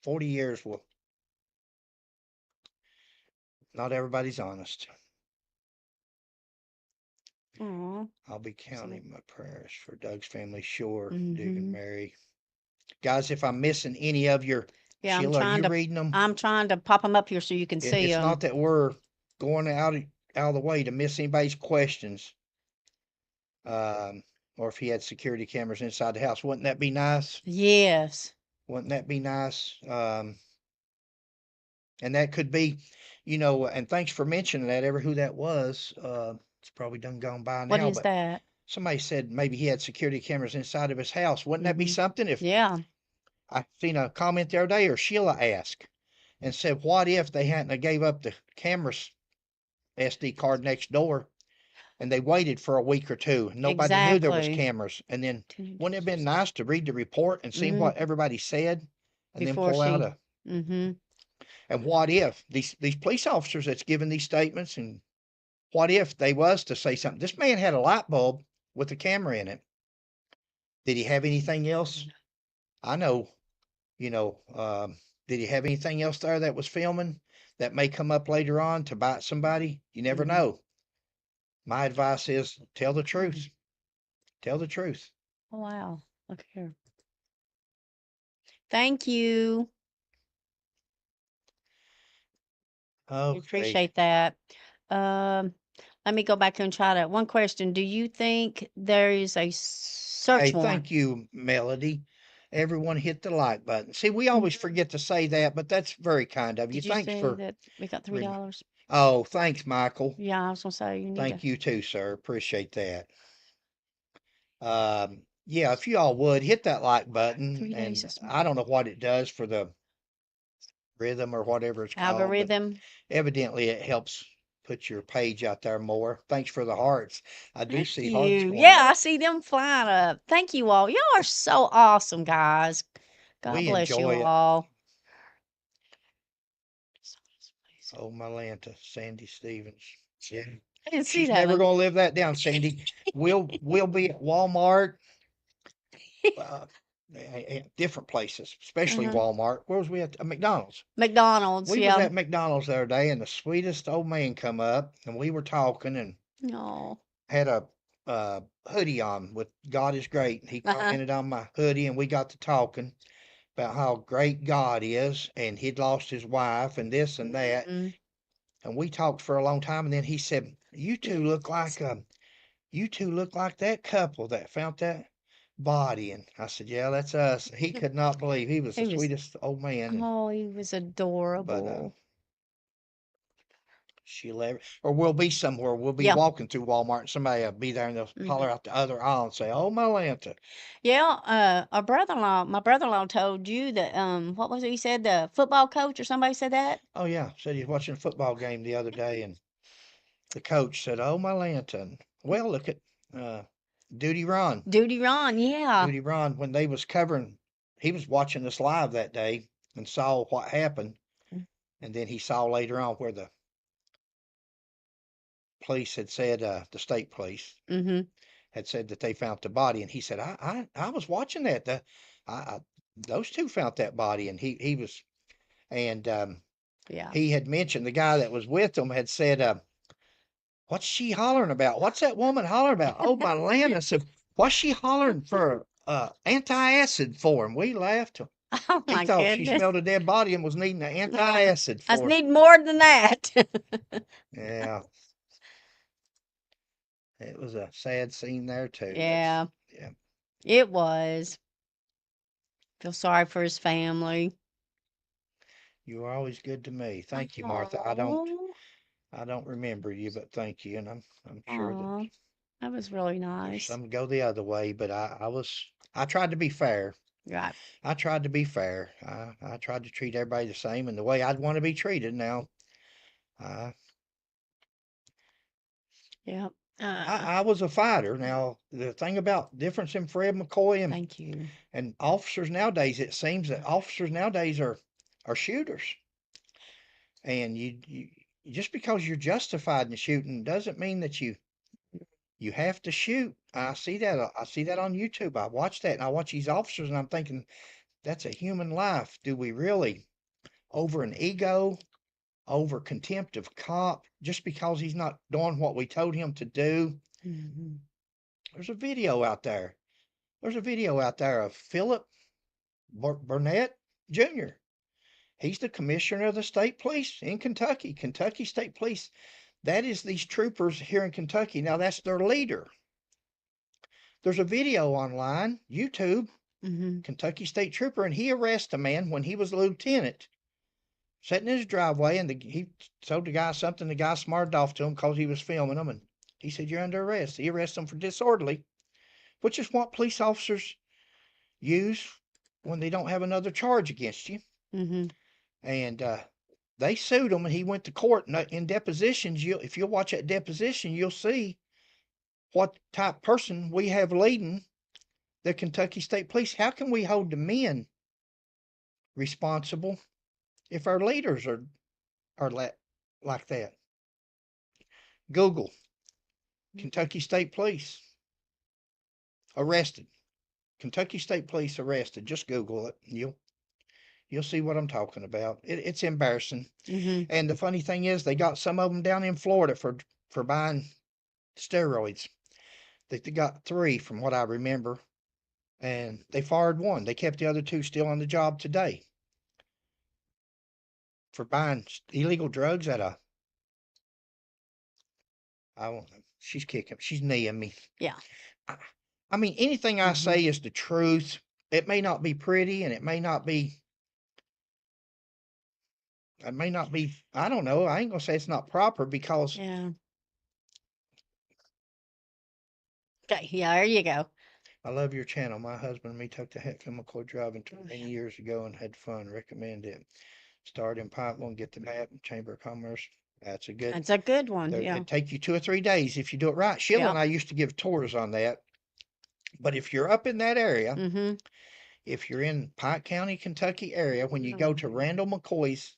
40 years, well, not everybody's honest. Aw. I'll be So. counting my prayers for Doug's family, sure, Duke and Mm-hmm. Mary. Guys, if I'm missing any of your, Yeah, Sheila, are you reading them? I'm trying to pop them up here so you can see It's them. not that we're going out of the way to miss anybody's questions, um, or if he had security cameras inside the house. Wouldn't that be nice? Yes. Wouldn't that be nice? And that could be, you know, and thanks for mentioning that, ever who that was. It's probably done gone by What now, is but that? somebody said maybe he had security cameras inside of his house. Wouldn't that be Mhm. something if Yeah. I seen a comment the other day, or Sheila asked and said, what if they hadn't have gave up the cameras SD card next door and they waited for a week or two. Nobody knew there was Exactly. cameras. And then Two wouldn't it have been days. nice to read the report and see Mhm. what everybody said and then Before pull out she. a Mhm. and what if these police officers that's giving these statements, and what if they was to say something? This man had a light bulb with a camera in it. Did he have anything else? I know, you know, did he have anything else there that was filming that may come up later on to bite somebody? You never Mhm. know. My advice is tell the Mhm. truth. Tell the truth. Oh, wow. Look here. Thank you. We Okay. appreciate that. Um, let me go back and try to one question. Do you think there is a Hey, search warrant? thank you, Melody. Everyone hit the like button. See, we always Mhm. forget to say that, but that's very kind of you. Did you Thanks say for that we got rem- $3? Oh, thanks, Michael. Yeah, I was gonna say you need to Thank you too, sir. Appreciate that. Yeah, if you all would hit that like button, 3 days and is I don't know what it does for the rhythm or whatever it's called, but algorithm. evidently it helps put your page out there more. Thanks for the hearts. I do Thank see hearts you. going Yeah, I up. see them flying up. Thank you all. Y'all are so awesome, guys. God We bless you enjoy it. all. Oh, Mylanta, Sandy Stevens. Yeah. I didn't see She's that never one. gonna live that down, Sandy. We'll be at Walmart, uh, different places, especially Uh-huh. Walmart. Where was we at? McDonald's. McDonald's, We was yeah. at McDonald's the other day, and the sweetest old man come up, and we were talking, and No. had a hoodie on with "God is great." And he Uh-huh. commented on my hoodie, and we got to talking about how great God is, and he'd lost his wife, and this and that. Mm-hmm. And we talked for a long time, and then he said, you two look like that couple that found that body." And I said, "Yeah, that's us." He could not believe, he was the He was sweetest old man. And oh, he was but adorable. she'll ever, or we'll be somewhere. We'll be Yeah. walking through Walmart, and somebody will be there, and they'll Hmm. holler out the other aisle and say, "Oh, my Lanta." Yeah, my brother-in-law told you that what was it he said, the football coach or somebody said that? Oh yeah, said he's watching a football game the other day, and the coach said, "Oh, my Lanta." And, well, look at uh, Duty Ron. Duty Ron, yeah. Duty Ron, when they was covering, he was watching us live that day and saw what happened. And then he saw later on where the police had said, the state police Mhm. had said that they found the body. And he said, I was watching that. I, those two found that body. And he was, and Yeah. he had mentioned the guy that was with him had said, what's she hollering about? What's that woman hollering about? Oh, my land. I said, what's she hollering for anti-acid for? And we laughed. Oh He my thought she goodness. smelled a dead body and was needing an anti-acid I for. need more than that. Yeah, it was a sad scene there too. That's Yeah, yeah. it was. Feel sorry for his family. You were always good to me. Thank you, Martha. Oh, I don't remember you, but thank you, and I'm sure that oh, that was really there's nice. some go the other way, but I tried to be fair. Right. I tried to be fair. I tried to treat everybody the same and the way I'd want to be treated. Now, I Yep. Uh, I was a fighter. Now, the thing about difference in Fred McCoy thank you. and officers nowadays, it seems that officers nowadays are shooters, and just because you're justified in shooting doesn't mean that you have to shoot. I see that on YouTube. I watch that, and I watch these officers, and I'm thinking that's a human life. Do we really, over an ego, over contempt of cop, just because he's not doing what we told him to do? Mhm. There's a video out there. There's a video out there of Philip Burnett Jr. He's the commissioner of the state police in Kentucky, Kentucky State Police. That is these troopers here in Kentucky. Now that's their leader. There's a video online, YouTube, Mhm. Kentucky State Trooper, and he arrested a man when he was a lieutenant, sitting in his driveway, and he told the guy something. The guy smarted off to him because he was filming him, and He said, "You're under arrest." He arrested him for disorderly, which is what police officers use when they don't have another charge against you. Mhm. And they sued him, and he went to court. And in depositions, if you'll watch that deposition, you'll see what type person we have leading the Kentucky State Police. How can we hold the men responsible if our leaders are like that? Google Kentucky State Police arrested. Kentucky State Police arrested. Just Google it. You'll see what I'm talking about. It's embarrassing. Mhm. And the funny thing is, they got some of them down in Florida for buying steroids. They got 3 from what I remember, and they fired one. They kept the other 2 still on the job today for buying illegal drugs at a. I won't. She's kicking. She's kneeing me. Yeah. I, I mean, anything I Mhm. say is the truth. It may not be pretty, and it may not be. It may not be. I don't know. I ain't gonna say it's not proper because Yeah. Okay. Yeah. There you go. I love your channel. My husband and me took the chemical driving tour many years ago and had fun. Recommend it. Start in Pikeville, get the map, Chamber of Commerce. That's a good. That's a good one. Yeah. It take you 2 or 3 days if you do it right. Sheila and Yep. I used to give tours on that. But if you're up in that area, Mhm. if you're in Pike County, Kentucky area, when you go to Randall McCoy's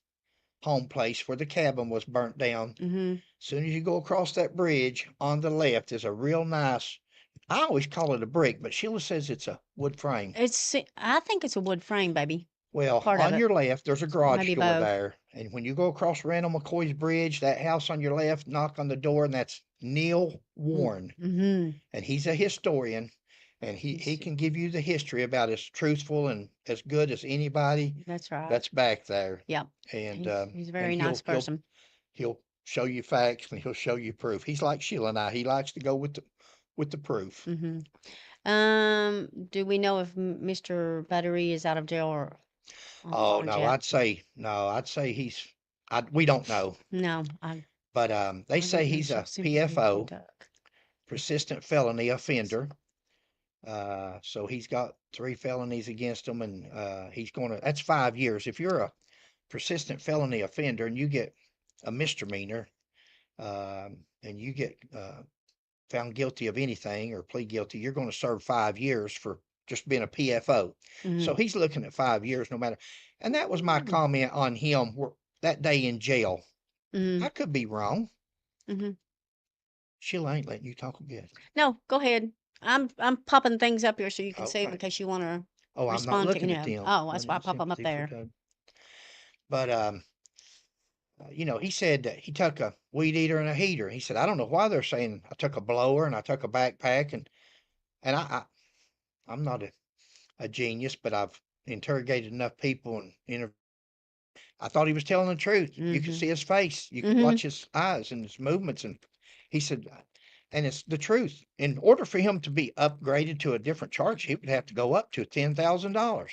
home place where the cabin was burnt down, Mhm. as soon as you go across that bridge on the left is a real nice. I always call it a brick, but Sheila says it's a wood frame. I think it's a wood frame, baby. Well, Part of on it. your left, there's a garage Maybe door both. there. And when you go across Randall McCoy's bridge, that house on your left, knock on the door, and that's Neil Warren. Mhm. And he's a historian. And he can give you the history about as truthful and as good as anybody That's right. that's back there. Yep. And He's a and very nice person. he'll show you facts and he'll show you proof. He's like Sheila and I. He likes to go with the proof. Mhm. Do we know if Mr. Buttery is out of jail or on Oh bond no, yet? I'd say he's. We don't know. No, I But they I got say no he's a sympathy for PFO, Duck. persistent felony offender. So he's got 3 felonies against him, and he's going to. That's 5 years. If you're a persistent felony offender and you get a misdemeanor, and you get found guilty of anything or plead guilty, you're going to serve 5 years for just being a PFO. So Mhm. he's looking at 5 years no matter. And that was my comment on him that day in jail. I Mhm. could be wrong. Mhm. Sheila ain't letting you talk again. No, go ahead. I'm popping things up here so you can see them in Okay. case you want to Oh, I'm not respond to looking any at of 'em. them. Oh, that's Love why I and pop them up sympathy for there. Doug. But he said that he took a weed eater and a heater. He said, I don't know why they're saying I took a blower and I took a backpack and I'm not a genius, but I've interrogated enough people and I thought he was telling the truth. You could Mhm. see his face. You could Mhm. watch his eyes and his movements. And he said, and it's the truth. In order for him to be upgraded to a different charge, he would have to go up to $10,000.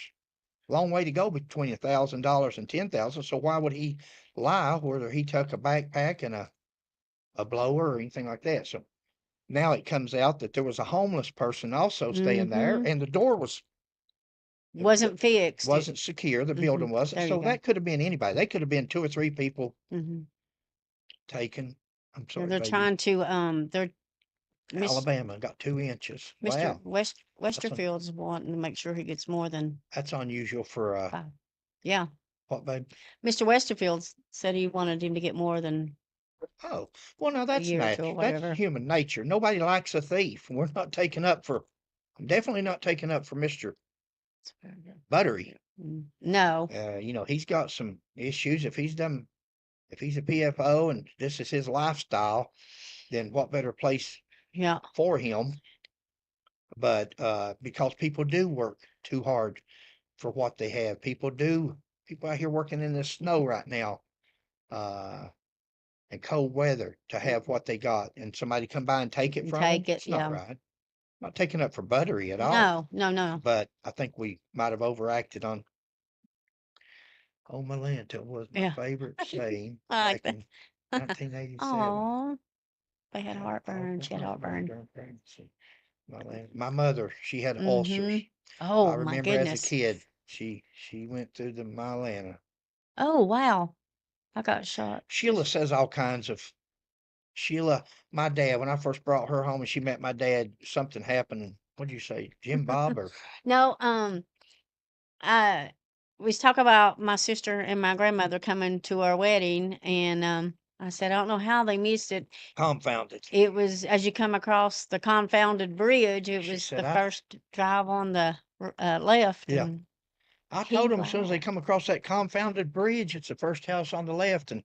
Long way to go between $1,000 and 10,000. So why would he lie whether he took a backpack and a blower or anything like that? So now it comes out that there was a homeless person also staying there, Mhm. and the door Wasn't fixed. wasn't secure. The building wasn't. There you So go. that could have been anybody. They could have been 2 or 3 people Mhm. taken. I'm Yeah, sorry, they're baby. trying to they're Miss Alabama got 2 inches. Mr. Wow, that's Westerfield's wanting to make sure he gets more than that's unusual for 5. Yeah. what, babe? Mr. Westerfield said he wanted him to get more than Oh, well, now a that's year or 2 or natural. That's whatever. human nature. Nobody likes a thief. We're not taking up for. I'm definitely not taking up for Mister That's very good. Buttery. No. He's got some issues. If he's a PFO and this is his lifestyle, then what better place Yeah. for him? But because people do work too hard for what they have. People out here working in the snow right now, uh, and cold weather to have what they got, and somebody come by and take it And from them. take it. It's not Yeah. right. Not taking up for Buttery at all. No. No. No. But I think we might have overacted on. Oh, Malanta was my Yeah. favorite saying I like back that. in 1987. Oh. They had heartburn. She had heartburn. during pregnancy. My mother, she had ulcers. Mm-hmm. I Oh my remember as a goodness. kid, she went through the myelina. Oh wow. I got shot. Sheila says all kinds of Sheila, my dad, when I first brought her home and she met my dad, something happened. What'd you say, Jim Bob or No, I we was talking about my sister and my grandmother coming to our wedding, and I said I don't know how they missed it. confounded? It was as you come across the confounded bridge. It She was said, the first drive on the left, yeah. and I he told them as soon as they laughed. come across that confounded bridge, it's the first house on the left. And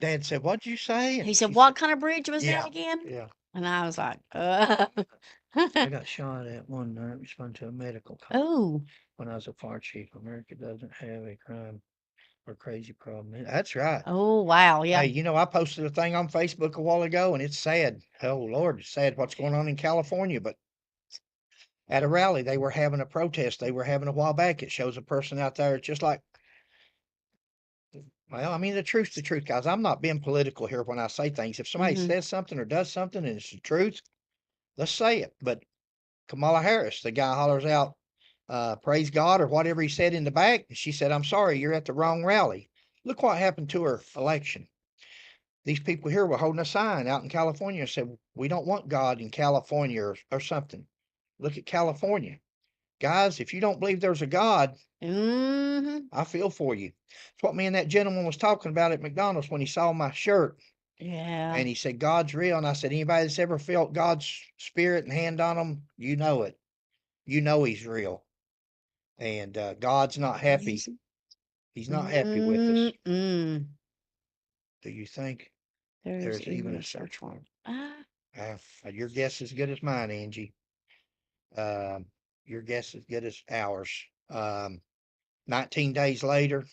Dad said, "What'd you say?" And He she said, said, "What kind of bridge was that "Yeah, again?" yeah." And I was like, I got shot at one night, responding to a medical call. Oh, When I was a fire chief, America doesn't have a crime or crazy problem. That's right. oh, wow, Hey, yeah. I posted a thing on Facebook a while ago, and it's sad. Oh Lord, it's sad what's going on in California. But at a rally, they were having a protest. They were having a while back. It shows a person out there. It's just like, well, I mean, the truth's the truth, guys. I'm not being political here when I say things. If somebody Mhm. says something or does something and it's the truth, let's say it. But Kamala Harris, the guy hollers out, praise God or whatever he said in the back. She said, I'm sorry, you're at the wrong rally. Look what happened to her election. These people here were holding a sign out in California and said, we don't want God in California or something. Look at California. Guys, if you don't believe there's a God, Mhm. I feel for you. It's what me and that gentleman was talking about at McDonald's when he saw my shirt. Yeah. And he said, God's real. And I said, anybody that's ever felt God's spirit and hand on them, you know it. You know he's real. And God's not happy. He's not happy with us. Mm-mm. Do you think There's there's even even a a search search warrant? warrant. Ah, Your guess is as good as mine, Angie. Um, your guess is as good as ours. 19 days later,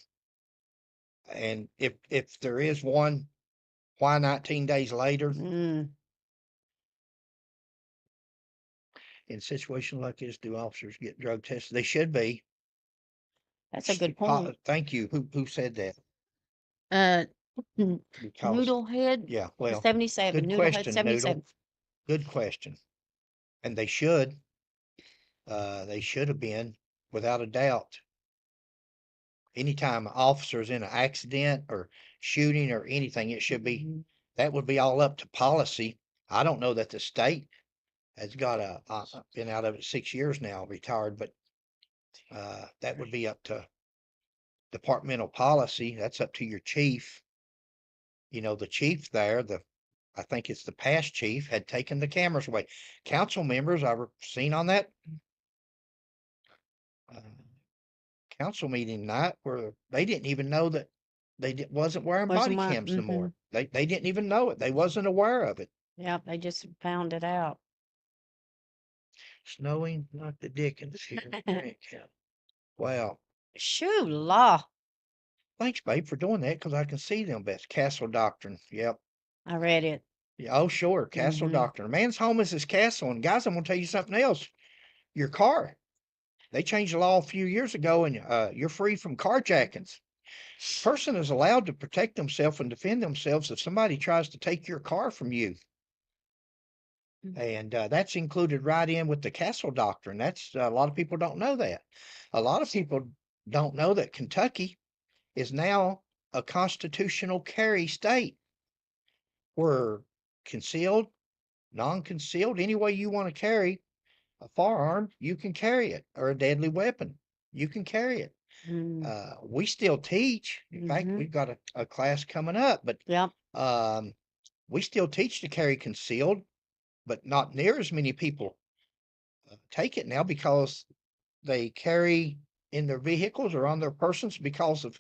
and if there is one, why 19 days later? mm, In situations like this, do officers get drug tested? They should be. that's a good point. Thank you. Who said that? Uh, Because Noodlehead yeah, well, 77. good Noodlehead question, Noodle. 77. Good question. And they should. They should have been, without a doubt. Anytime an officer's in an accident or shooting or anything, it should be Mhm. that would be all up to policy. I don't know that the state has got been out of it 6 years now, retired, but that would be up to departmental policy. That's up to your chief. The chief there, I think it's the past chief, had taken the cameras away. Council members I've seen on that uh, council meeting night where they didn't even know that wasn't wearing Where's the body mark? cams no Mm-hmm. more. They didn't even know it. They wasn't aware of it. Yep, they just found it out. Snowing like the dickens here in Grant County. Wow. Shoo, law. Thanks, babe, for doing that because I can see them best. Castle Doctrine. Yep. I read it. Yeah, oh, sure. Castle Mm-hmm. Doctrine. A man's home is his castle. And guys, I'm going to tell you something else. Your car. They changed the law a few years ago and you're free from carjackings. A person is allowed to protect themselves and defend themselves if somebody tries to take your car from you. And that's included right in with the Castle Doctrine. That's a lot of people don't know that. A lot of people don't know that Kentucky is now a constitutional carry state where concealed, non-concealed, any way you want to carry a firearm, you can carry it, or a deadly weapon, you can carry it. Mm-hmm. We still teach. In fact, Mm-hmm. we've got a class coming up, but Yep. um, we still teach to carry concealed, but not near as many people take it now because they carry in their vehicles or on their persons because of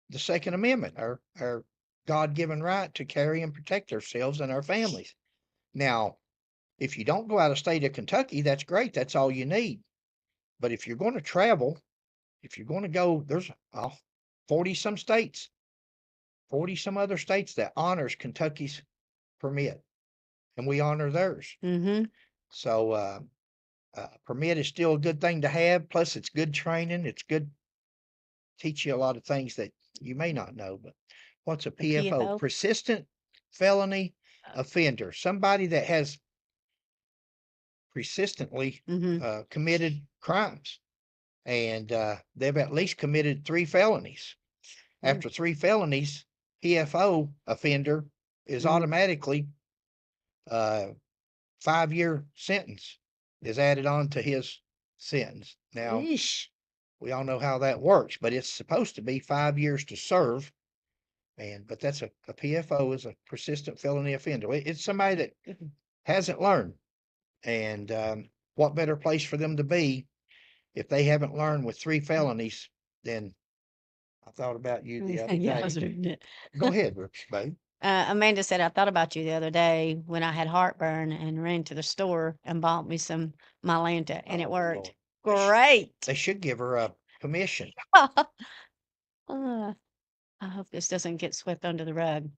the Second Amendment, our God-given right to carry and protect ourselves and our families. Now, if you don't go out of state of Kentucky, that's great. That's all you need. But if you're going to travel, if you're going to go, there's 40 some states, 40 some other states that honors Kentucky's permit, and we honor theirs. Mm-hmm. So, permit is still a good thing to have. Plus, it's good training. It's good, teach you a lot of things that you may not know. But what's a The PFO? PFO. Persistent felony offender, somebody that has persistently Mhm. committed crimes, and they've at least committed 3 felonies. Ooh. After 3 felonies, PFO offender is Mhm. automatically 5-year sentence is added on to his sentence. Now, Yeesh. we all know how that works, but it's supposed to be 5 years to serve. And but that's a PFO is a persistent felony offender. It's somebody that Mhm. hasn't learned. And what better place for them to be if they haven't learned with 3 felonies? Then I thought about you the other Yeah, I day. was reading it. Go ahead, babe. Amanda said, I thought about you the other day when I had heartburn and ran to the store and bought me some Mylanta, and it Oh worked. Lord, Great. they should give her a commission. Uh, I hope this doesn't get swept under the rug.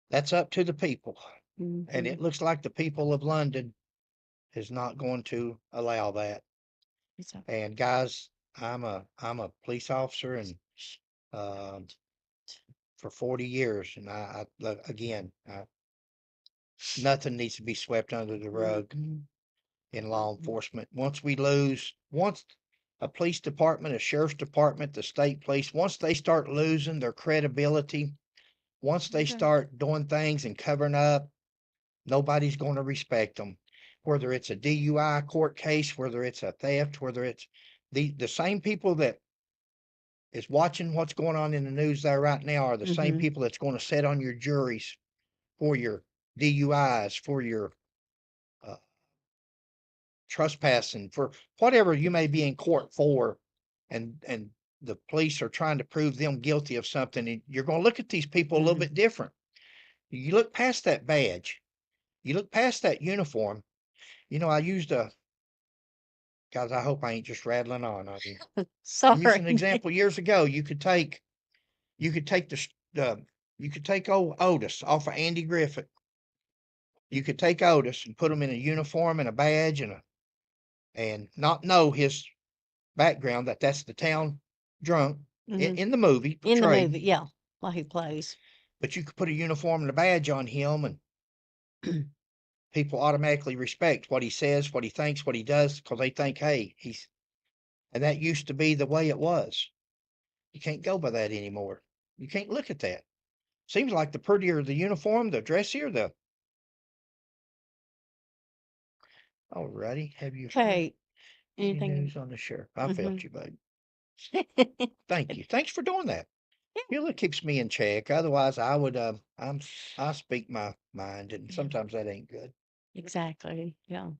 That's up to the people, and it Mhm. looks like the people of London is not going to allow that. It's a And guys, I'm a police officer, and um, for 40 years, and again, nothing needs to be swept under the rug Mhm. in law enforcement. Once a police department, a sheriff's department, the state police, once they start losing their credibility, once they Okay. start doing things and covering up, nobody's going to respect them. Whether it's a DUI court case, whether it's a theft, whether it's the same people that is watching what's going on in the news there right now are the same Mhm. people that's going to sit on your juries for your DUIs, for your uh, trespassing, for whatever you may be in court for, and the police are trying to prove them guilty of something. And you're going to look at these people a little Mhm. bit different. You look past that badge, you look past that uniform. I used a guys. I hope I ain't just rattling on you. I used Sorry. an example years ago. You could take the you could take old Otis off of Andy Griffith. You could take Otis and put him in a uniform and a badge and not know his background, that that's the town drunk Mhm. in the movie In the portrayed. movie, yeah, while he plays. But you could put a uniform and a badge on him, and people automatically respect what he says, what he thinks, what he does, because they think, hey, he's. And that used to be the way it was. You can't go by that anymore. You can't look at that. Seems like the prettier the uniform, the dressier the. Alrighty, have you heard Okay. any Anything? news on the sheriff? I felt Mhm. you, babe. Thank Good. you. Thanks for doing that. Yeah, It keeps me in check. Otherwise, I speak my mind, and yeah, sometimes that ain't good. exactly. Yeah.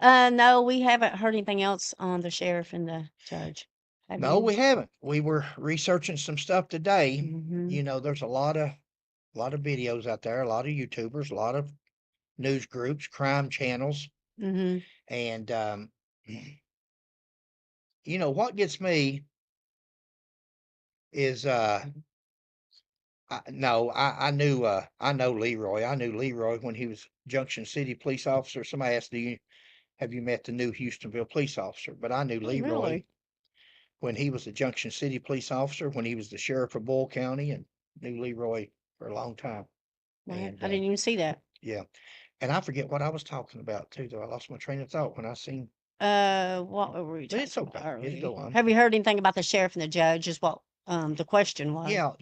No, we haven't heard anything else on the sheriff and the judge. Have No, you? we haven't. We were researching some stuff today. Mhm. There's a lot of videos out there, a lot of YouTubers, a lot of news groups, crime channels, Mhm. and what gets me is no, I know Leroy. I knew Leroy when he was Junction City police officer. Somebody asked, have you met the new Houstonville police officer? But I knew Oh, Leroy really? when he was the Junction City police officer, when he was the sheriff of Boyle County, and knew Leroy for a long time. Well, And I didn't even see that. yeah, and I forget what I was talking about too, though. I lost my train of thought when I seen. What were we But it's talking about okay. It'll earlier? go on. Have you heard anything about the sheriff and the judge? Is what the question was. Yeah,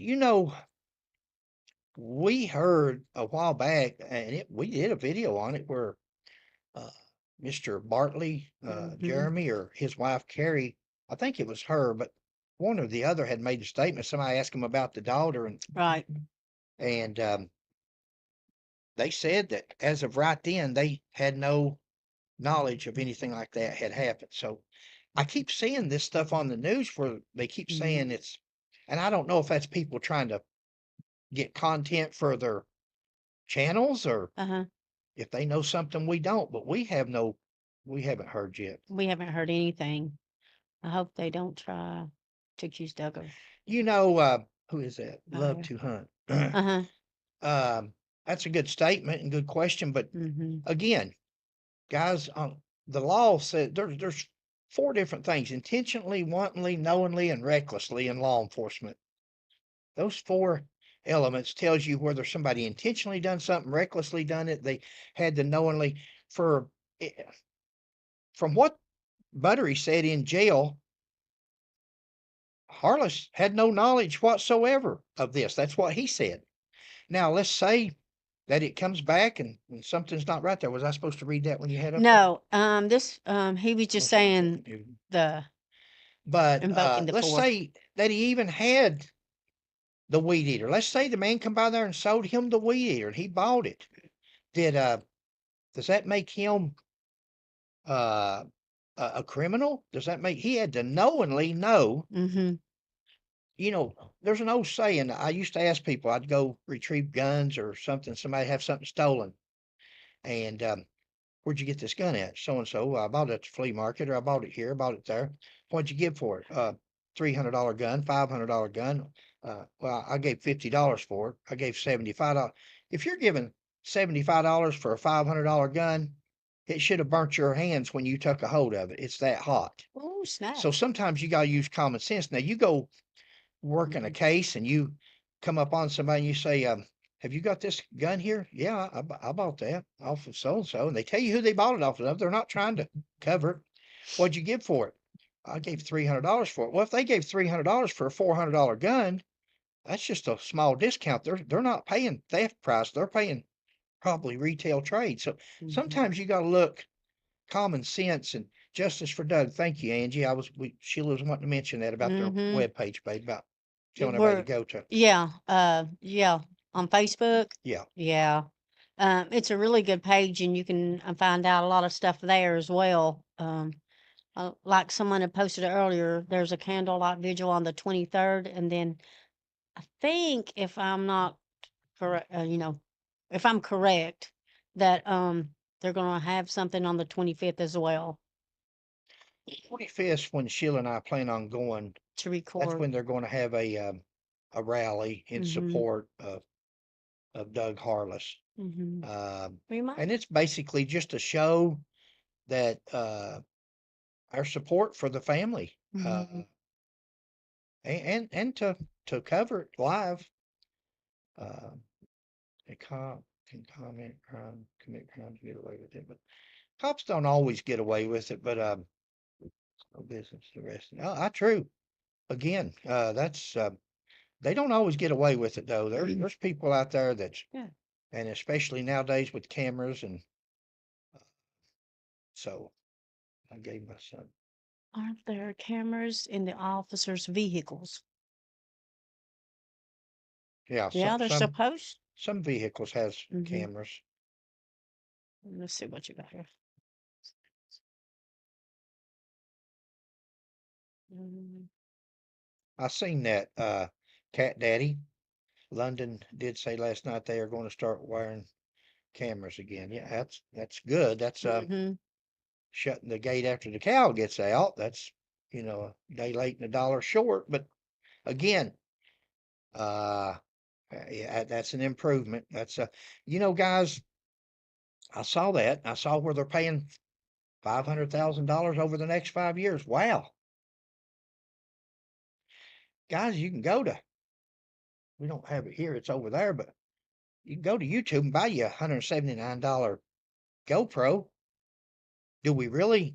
we heard a while back, and we did a video on it where uh, Mr. Bartley, Mhm. Jeremy, or his wife Carrie, I think it was her, but one or the other had made a statement. Somebody asked him about the daughter, Right. and they said that as of right then, they had no knowledge of anything like that had happened. So I keep seeing this stuff on the news where they keep Mhm. saying it's, and I don't know if that's people trying to get content for their channels or Uh-huh. if they know something we don't, but we haven't heard yet. We haven't heard anything. I hope they don't try to accuse Doug of Who is that? Love fire. to hunt. Uh-huh. um, that's a good statement and good question, but Mhm. again, guys, the law said there's 4 different things: intentionally, wantonly, knowingly, and recklessly in law enforcement. Those four. elements tells you whether somebody intentionally done something, recklessly done it. They had to knowingly for from what Buttery said in jail, Harless had no knowledge whatsoever of this. That's what he said. Now let's say that it comes back and something's not right there. Was I supposed to read that when you had up there? No, he was just Let's see, check saying it. the But invoking the let's fourth. say that he even had the weed eater. Let's say the man come by there and sold him the weed eater and he bought it. Did does that make him uh a criminal? Does that make he had to knowingly know? Mhm. You know, there's an old saying. I used to ask people. I'd go retrieve guns or something. Somebody have something stolen, and where'd you get this gun at? So and so. I bought it at the flea market, or I bought it here, I bought it there. What'd you give for it? $300 gun, $500 gun. Well, I gave $50 for it. I gave $75. If you're giving $75 for a $500 gun, it should have burnt your hands when you took a hold of it. It's that hot. Oh, snap. So sometimes you gotta use common sense. Now you go working a Mhm. case and you come up on somebody and you say, have you got this gun here? Yeah, I bought that off of so and so. And they tell you who they bought it off of. They're not trying to cover it. What'd you give for it? I gave $300 for it. Well, if they gave $300 for a $400 gun, that's just a small discount. They're not paying theft price. They're paying probably retail trade. So Mhm. sometimes you got to look common sense and justice for Doug. Thank you, Angie. Sheila was wanting to mention that about their Mhm. web page, babe, about telling everybody to We're go to. yeah, yeah, on Facebook. Yeah. Yeah. It's a really good page and you can find out a lot of stuff there as well. Like someone had posted earlier, there's a candlelight vigil on the 23rd, and then I think if I'm not correct, if I'm correct, that they're gonna have something on the 25th as well 25th, when Sheila and I plan on going, to that's record. when they're going to have a rally in Mhm. support of Doug Harless. Mhm. Um, We might. and it's basically just a show that our support for the family Mhm. and to cover it live. Uh, a cop can commit crime to get away with it, but cops don't always get away with it. But no business arresting. Oh, true. Again, that's they don't always get away with it though. There's people out there that's Yeah. and especially nowadays with cameras and so I gave my son. Aren't there cameras in the officers' vehicles? Yeah, Yeah, they're supposed. some vehicles has Mhm. cameras. Let's see what you got here. Mm, I seen that Cat Daddy London did say last night they are going to start wearing cameras again. Yeah, that's good. That's mhm. shutting the gate after the cow gets out. That's a day late and a dollar short. But again, uh, yeah, that's an improvement. That's guys. I saw that. I saw where they're paying $500,000 over the next 5 years. Wow, guys, you can go to. We don't have it here. It's over there, but you can go to YouTube and buy you a $179 GoPro. Do we really?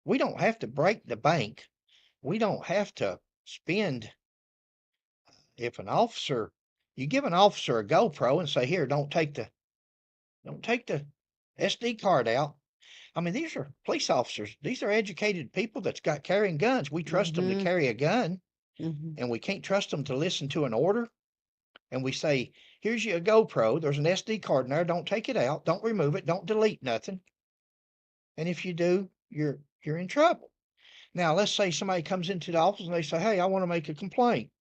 We don't have to break the bank. We don't have to spend. If an officer, you give an officer a GoPro and say, "Here, don't take the SD card out." I mean, these are police officers. These are educated people that's got carrying guns. We trust them to Mhm. carry a gun, Mhm. and we can't trust them to listen to an order. And we say, "Here's your GoPro. There's an SD card in there. Don't take it out. Don't remove it. Don't delete nothing. And if you do, you're in trouble." Now, let's say somebody comes into the office and they say, "Hey, I want to make a complaint.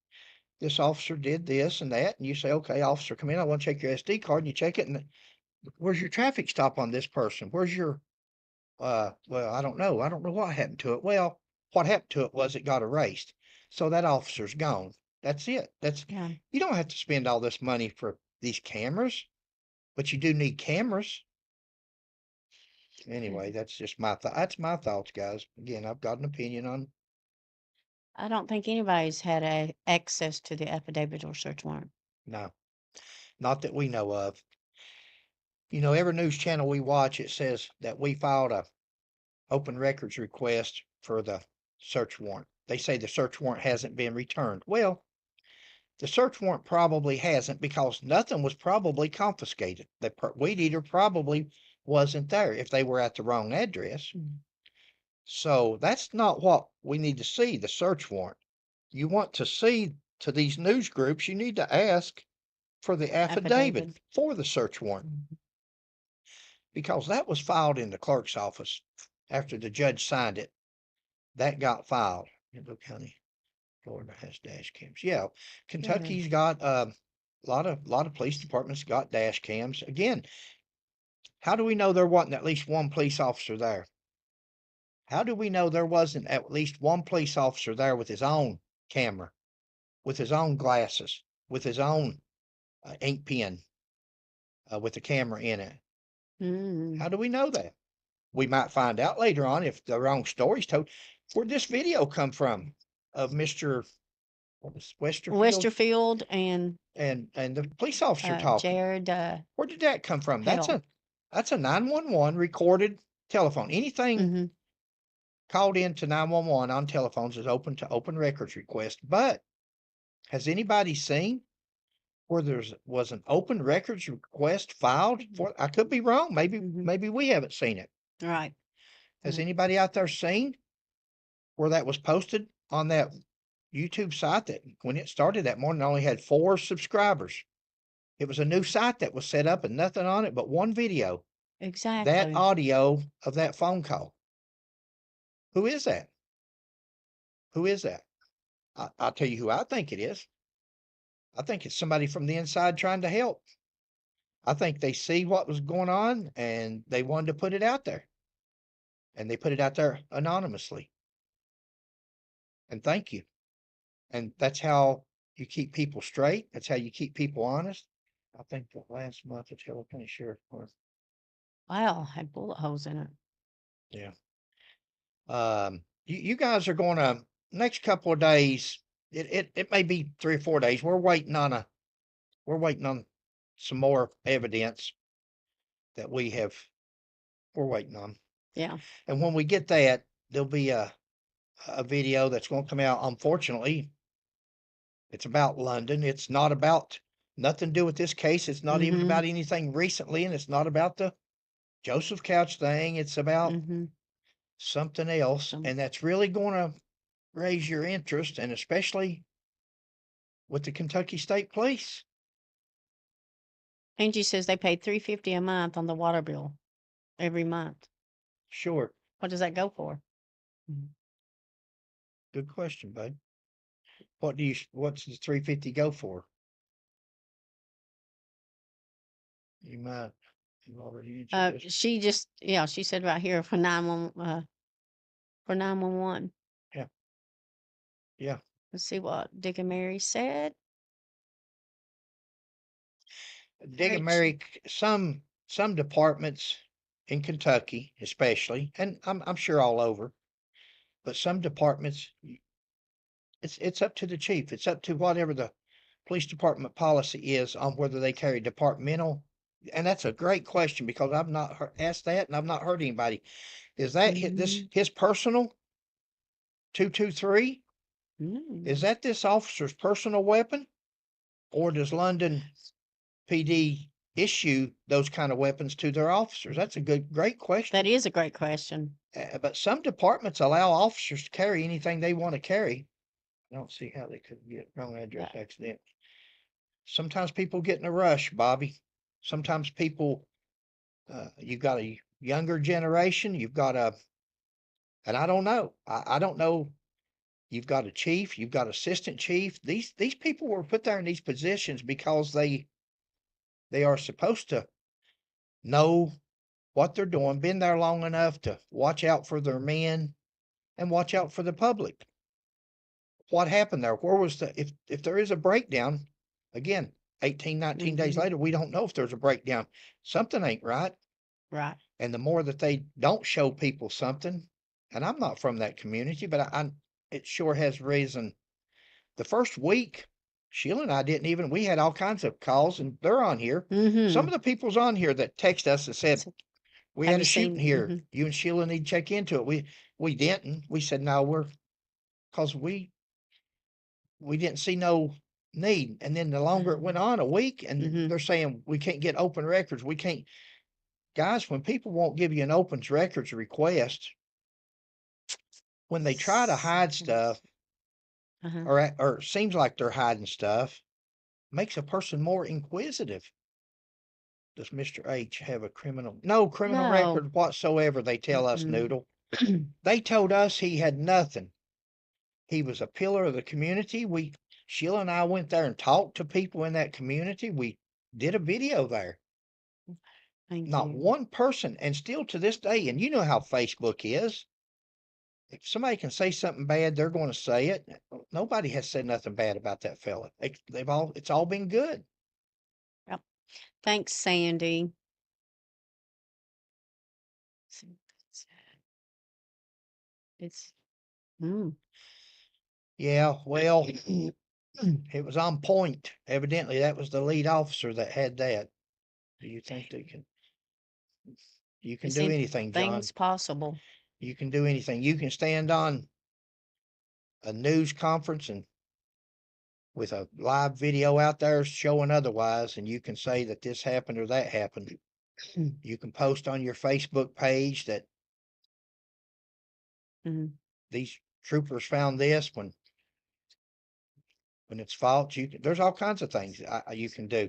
This officer did this and that." And you say, "Okay, officer, come in. I want to check your SD card." And you check it. And where's your traffic stop on this person? Where's your, well, I don't know. I don't know what happened to it. Well, what happened to it was it got erased. So that officer's gone. That's it. Yeah. You don't have to spend all this money for these cameras, but you do need cameras. Anyway, Mhm. that's my thoughts, guys. Again, I've got an opinion on I don't think anybody's had a access to the affidavit or search warrant. no. Not that we know of. You know, every news channel we watch, it says that we filed a open records request for the search warrant. They say the search warrant hasn't been returned. Well, the search warrant probably hasn't because nothing was probably confiscated. The weed eater probably wasn't there if they were at the wrong address. So that's not what we need to see, the search warrant. You want to see to these news groups, you need to ask for the affidavit Affidavit. for the search warrant because that was filed in the clerk's office after the judge signed it. That got filed. Hillsborough County, Florida has dash cams. Yeah, Kentucky's got a lot of police departments got dash cams. Again, how do we know there wasn't at least one police officer there? How do we know there wasn't at least one police officer there with his own camera, with his own glasses, with his own ink pen, with the camera in it? Mm. How do we know that? We might find out later on if the wrong story's told. Where'd this video come from of Mr. What was Westerfield Westerfield and and the police officer talking? Jared Where did that come from? Hell. That's a 911 recorded telephone. Anything Mm-hmm. called in to 911 on telephones is open to open records request. But has anybody seen where was an open records request filed for? I could be wrong. Maybe we haven't seen it. Right. Has anybody out there seen where that was posted on that YouTube site that when it started that morning only had 4 subscribers? It was a new site that was set up and nothing on it but one video. That Exactly. audio of that phone call. Who is that? Who is that? I'll tell you who I think it is. I think it's somebody from the inside trying to help. I think they see what was going on and they wanted to put it out there. And they put it out there anonymously. And thank you. And that's how you keep people straight. That's how you keep people honest. I think the last month the Taylor County Sheriff was, Wow, had bullet holes in it. yeah. You guys are going to next couple of days. It may be 3 or 4 days. We're waiting on some more evidence that we're waiting on. Yeah. And when we get that, there'll be a video that's going to come out. Unfortunately, it's about London. It's not about nothing to do with this case. It's not even Mm-hmm. about anything recently, and it's not about the Joseph Couch thing. It's about Mm-hmm. something else, Some and that's really going to raise your interest, and especially with the Kentucky State Police. Angie says they pay $350 a month on the water bill every month. Sure. What does that go for? Good question, bud. What's the 350 go for? You might have already answered this. She said right here for 911. Yeah. Yeah. Let's see what Dick and Mary said. Dig and Mary, some departments in Kentucky, especially, and I'm sure all over, but some departments, it's up to the chief. It's up to whatever the police department policy is on whether they carry departmental. And that's a great question because I've not asked that, and I've not heard anybody. Is that his personal 223? Is that this officer's personal weapon, or does London PD issue those kind of weapons to their officers? That's a great question. That is a great question. But some departments allow officers to carry anything they want to carry. I don't see how they could get wrong address accident. Sometimes people get in a rush, Bobby. Sometimes people, you've got a younger generation, and I don't know. I don't know. You've got a chief, you've got assistant chief. These people were put there in these positions because they are supposed to know what they're doing, been there long enough to watch out for their men and watch out for the public. What happened there? Where was if there is a breakdown, again, 18, 19 days later, we don't know if there's a breakdown. Something ain't right. Right. And the more that they don't show people something, and I'm not from that community, but it sure has risen. The first week Sheila and I didn't even, we had all kinds of calls and they're on here. Some Mm-hmm. of the people's on here that text us and said, So, we have had you a shooting seen? here. Mm-hmm. You and Sheila need to check into it. We didn't. We said, no, cause we didn't see no need. And then the longer it went on, a week, and Mm-hmm. they're saying we can't get open records. We can't, guys, when people won't give you an opens records request, when they try to hide stuff Uh-huh. or it seems like they're hiding stuff, makes a person more inquisitive. Does Mr. H have a no criminal No. record whatsoever? They tell us, Mm-mm. Noodle. They told us he had nothing. He was a pillar of the community. Sheila and I went there and talked to people in that community. We did a video there. Thank Not you. one person, and still to this day, and you know how Facebook is. If somebody can say something bad, they're going to say it. Nobody has said nothing bad about that fella. It's all been good. Yep. Thanks, Sandy. It's mm, Yeah, well, it was on point. Evidently, that was the lead officer that had that. Do you think you can it's do anything, John? things possible. You can do anything. You can stand on a news conference and with a live video out there showing otherwise, and you can say that this happened or that happened. You can post on your Facebook page that Mm-hmm. these troopers found this when it's false. There's all kinds of things you can do.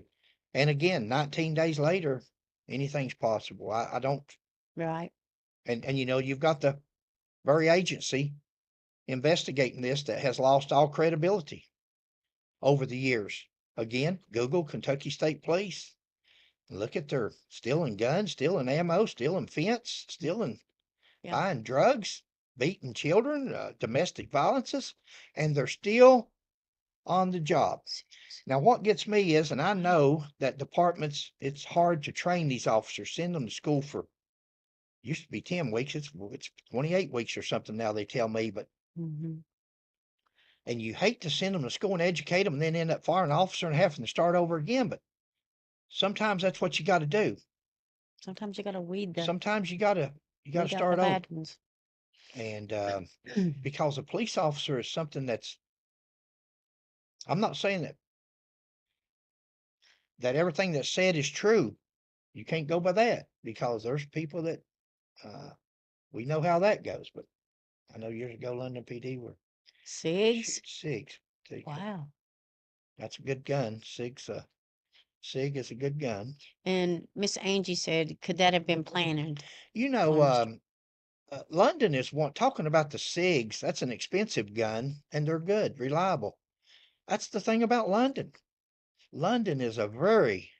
And again, 19 days later, anything's possible. I don't, Right. and you've got the very agency investigating this that has lost all credibility over the years. Again, Google Kentucky State Police. Look at their stealing guns, stealing ammo, stealing fence, stealing, Yep. buying drugs, beating children, domestic violences, and they're still on the job. Now, what gets me is, and I know that departments, it's hard to train these officers, send them to school for, used to be 10 weeks, it's 28 weeks or something now, they tell me, but, Mm-hmm. and you hate to send them to school and educate them and then end up firing an officer and having to start over again, but sometimes that's what you got to do. Sometimes you gotta Sometimes you got to weed out the start over. bad ones. And because a police officer is something that's, I'm not saying that everything that's said is true. You can't go by that because there's people that uh, we know how that goes. But I know years ago, London PD were SIGs. shooting SIGs. Wow. That's a good gun. SIG is a good gun. And Miss Angie said, could that have been planted You know, on Mr. London is one talking about the SIGs. That's an expensive gun, and they're good, reliable. That's the thing about London. London is a very,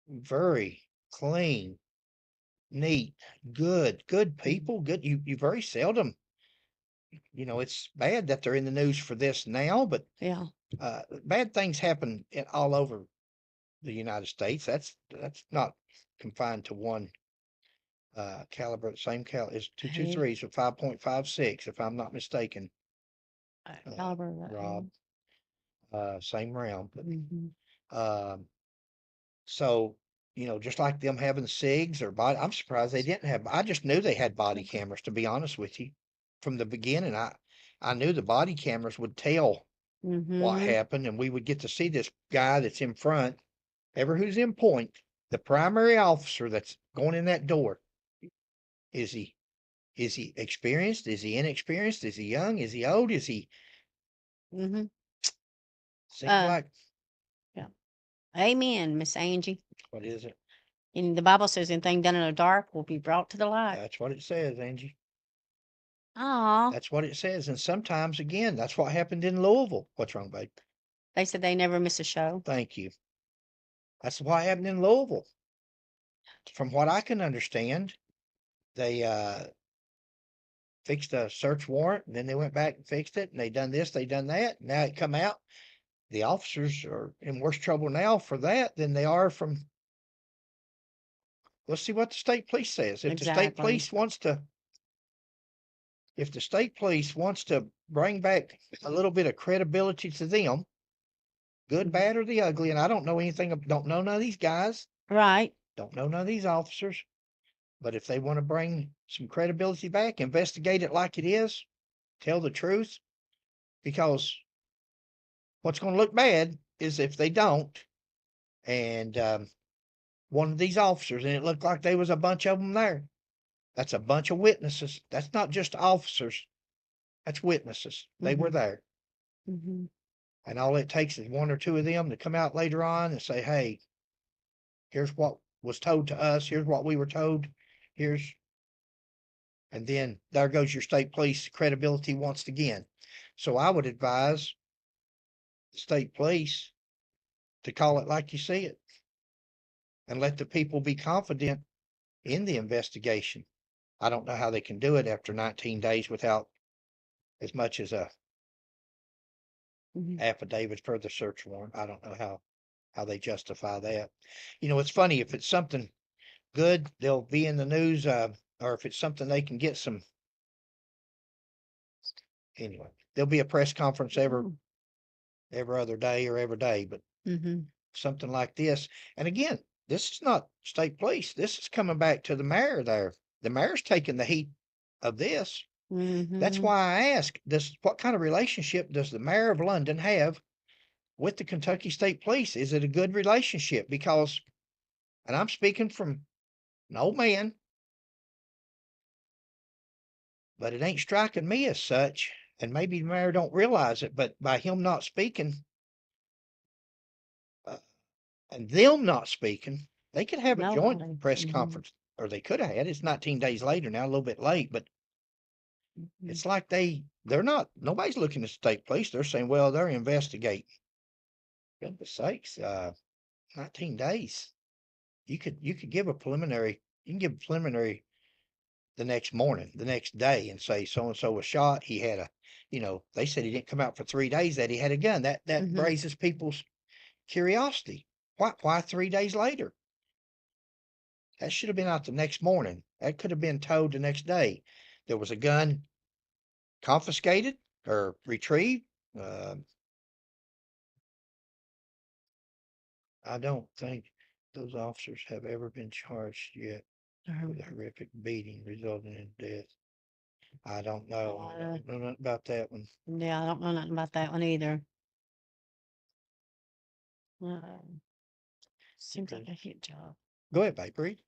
very clean, neat, good Mhm. people. Good. You very seldom. It's bad that they're in the news for this now, but Yeah. bad things happen all over the United States. That's not confined to one caliber. Same is Hey, 223, so 5.56, if I'm not mistaken. caliber. Rob, same round, but Mm-hmm. um, so just like them having SIGs or body, I'm surprised they didn't have. I just knew they had body cameras. To be honest with you, from the beginning, I knew the body cameras would tell what Mm-hmm. happened, and we would get to see this guy that's in front, ever who's in point, the primary officer that's going in that door. Is he experienced? Is he inexperienced? Is he young? Is he old? Is he Mm-hmm. seems Uh, like yeah. Amen, Miss Angie. what is it? And the Bible says anything done in the dark will be brought to the light. That's what it says, Angie. Aw. That's what it says. And sometimes again, that's what happened in Louisville. What's wrong, babe? They said they never miss a show. Thank you. That's what happened in Louisville. From what I can understand, they fixed a search warrant, and then they went back and fixed it, and they done this, they done that. Now it come out. The officers are in worse trouble now for that than they are from. Let's see what the state police says. Exactly. If the state police wants to bring back a little bit of credibility to them, good, Mhm. bad, or the ugly. And I don't know anything, don't know none of these guys, Right. don't know none of these officers. But if they want to bring some credibility back, investigate it like it is, tell the truth, because what's going to look bad is if they don't. And one of these officers, and it looked like there was a bunch of them there. That's a bunch of witnesses. That's not just officers. That's witnesses. They were Mhm. there. Mhm. And all it takes is one or two of them to come out later on and say, hey, here's what was told to us. Here's what we were told. Here's, and then there goes your state police credibility once again. So I would advise the state police to call it like you see it and let the people be confident in the investigation. I don't know how they can do it after 19 days without as much as a Mhm. affidavit for the search warrant. I don't know how they justify that. You know, it's funny if it's something good, they'll be in the news, or if it's something they can get some. Anyway, there'll be a press conference Mm. every other day or every day, but Mhm. something like this. And again, this is not state police. This is coming back to the mayor there. The mayor's taking the heat of this. That's Mhm. why I ask this, what kind of relationship does the mayor of London have with the Kentucky State Police? Is it a good relationship? Because, and I'm speaking from an old man, but it ain't striking me as such. And maybe the mayor don't realize it, but by him not speaking, uh, and them not speaking, they could have a joint Nobody. press Mhm. conference, or they could have had. It's 19 days later now, a little bit late, but Mhm. it's like they're not. Nobody's looking at state police. They're saying, well, they're investigating. Goodness sakes, 19 days. You could give a preliminary. You can give a preliminary the next morning, the next day, and say so and so was shot. He had a, they said he didn't come out for 3 days. That he had a gun. That Mhm. raises people's curiosity. Why 3 days later? That should have been out the next morning. That could have been towed the next day. There was a gun confiscated or retrieved. Uh, I don't think those officers have ever been charged yet with a Mhm. horrific beating resulting in death. I don't know. I Uh, don't know nothing about that one. yeah, I don't know nothing about that one either. Uh, seems like a hit job. Go ahead, babe. Read.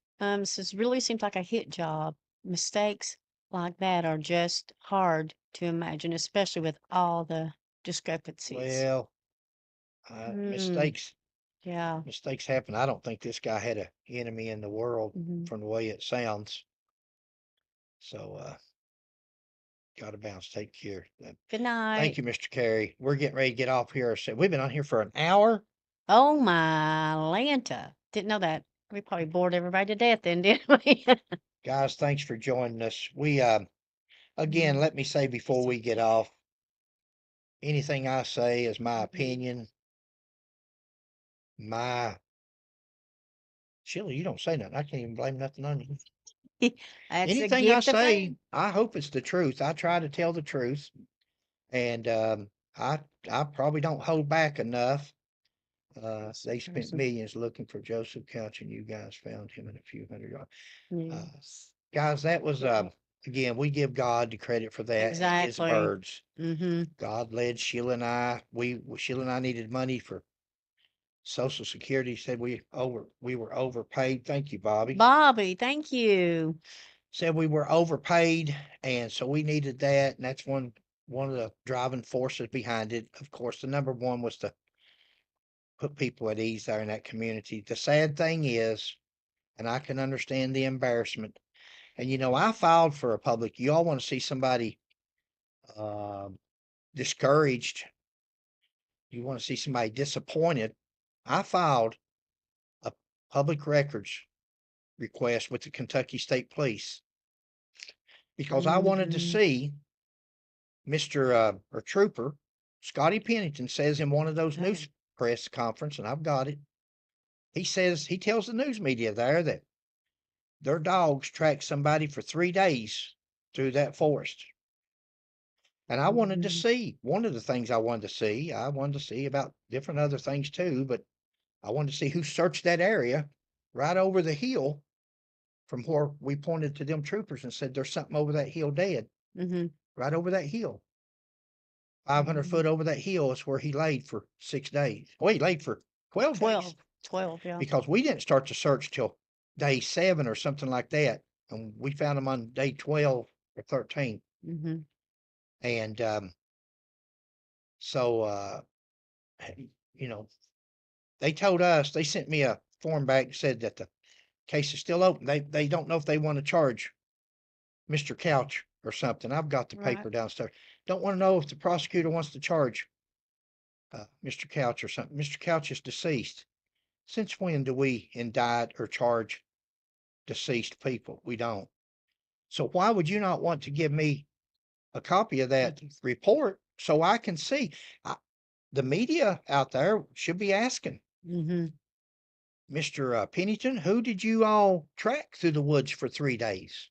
Says really seems like a hit job. Mistakes like that are just hard to imagine, especially with all the discrepancies. Well, Hmm. mistakes Yeah. mistakes happen. I don't think this guy had a enemy in the world Hmm. from the way it sounds. So, gotta bounce. Take care. Good Thank night. you, Mr. Carey. We're getting ready to get off here. So we've been on here for an hour. Oh my Lanta. Didn't know that. We probably bored everybody to death then, didn't we? Guys, thanks for joining us. We again, Mhm. let me say before we get off, anything I say is my Mhm. opinion. My Sheila, you don't say nothing. I can't even blame nothing on you. That's a Anything I gift of say, faith. I hope it's the truth. I try to tell the truth, and I probably don't hold back enough. That's a They spent person. millions looking for Joseph Couch, and you guys found him in a few hundred yards. Uh, Yes. guys, that was Yeah. again. We give God the credit for that and His Exactly. birds. Mm-hmm. God led Sheila and I. Sheila and I needed money for Social Security. Said we were overpaid. Thank you, Bobby. Bobby, thank you. Said we were overpaid, and so we needed that, and that's one of the driving forces behind it. Of course, the number one was to put people at ease there in that community. The sad thing is, and I can understand the embarrassment. And I filed for a public. You all want to see somebody um discouraged. You want to see somebody disappointed. I filed a public records request with the Kentucky State Police because I wanted to Mm-hmm. see Mr. Or Trooper Scotty Pennington says in one of those news press conference, and I've got it. He tells the news media there that their dogs tracked somebody for 3 days through that forest. And I wanted to Mhm. see, one of the things I wanted to see about different other things too, but I wanted to see who searched that area right over the hill from where we pointed to them troopers and said, there's something over that hill dead, Mhm. right over that hill. 500 Mhm. foot over that hill is where he laid for 6 days. Well, he laid for 12 days 12. 12, yeah. because we didn't start the search till day 7 or something like that. And we found him on day 12 or 13. Mhm. And so, you know, they told us, they sent me a form back that said that the case is still open. They don't know if they want to charge Mr. Couch or something. I've got the Right. paper downstairs. Don't want to know if the prosecutor wants to charge Mr. Couch or something. Mr. Couch is deceased. Since when do we indict or charge deceased people? We don't. So why would you not want to give me a copy of that Thank you. report so I can see? The media out there should be asking, Mhm. Mr. Pennington, who did you all track through the woods for 3 days?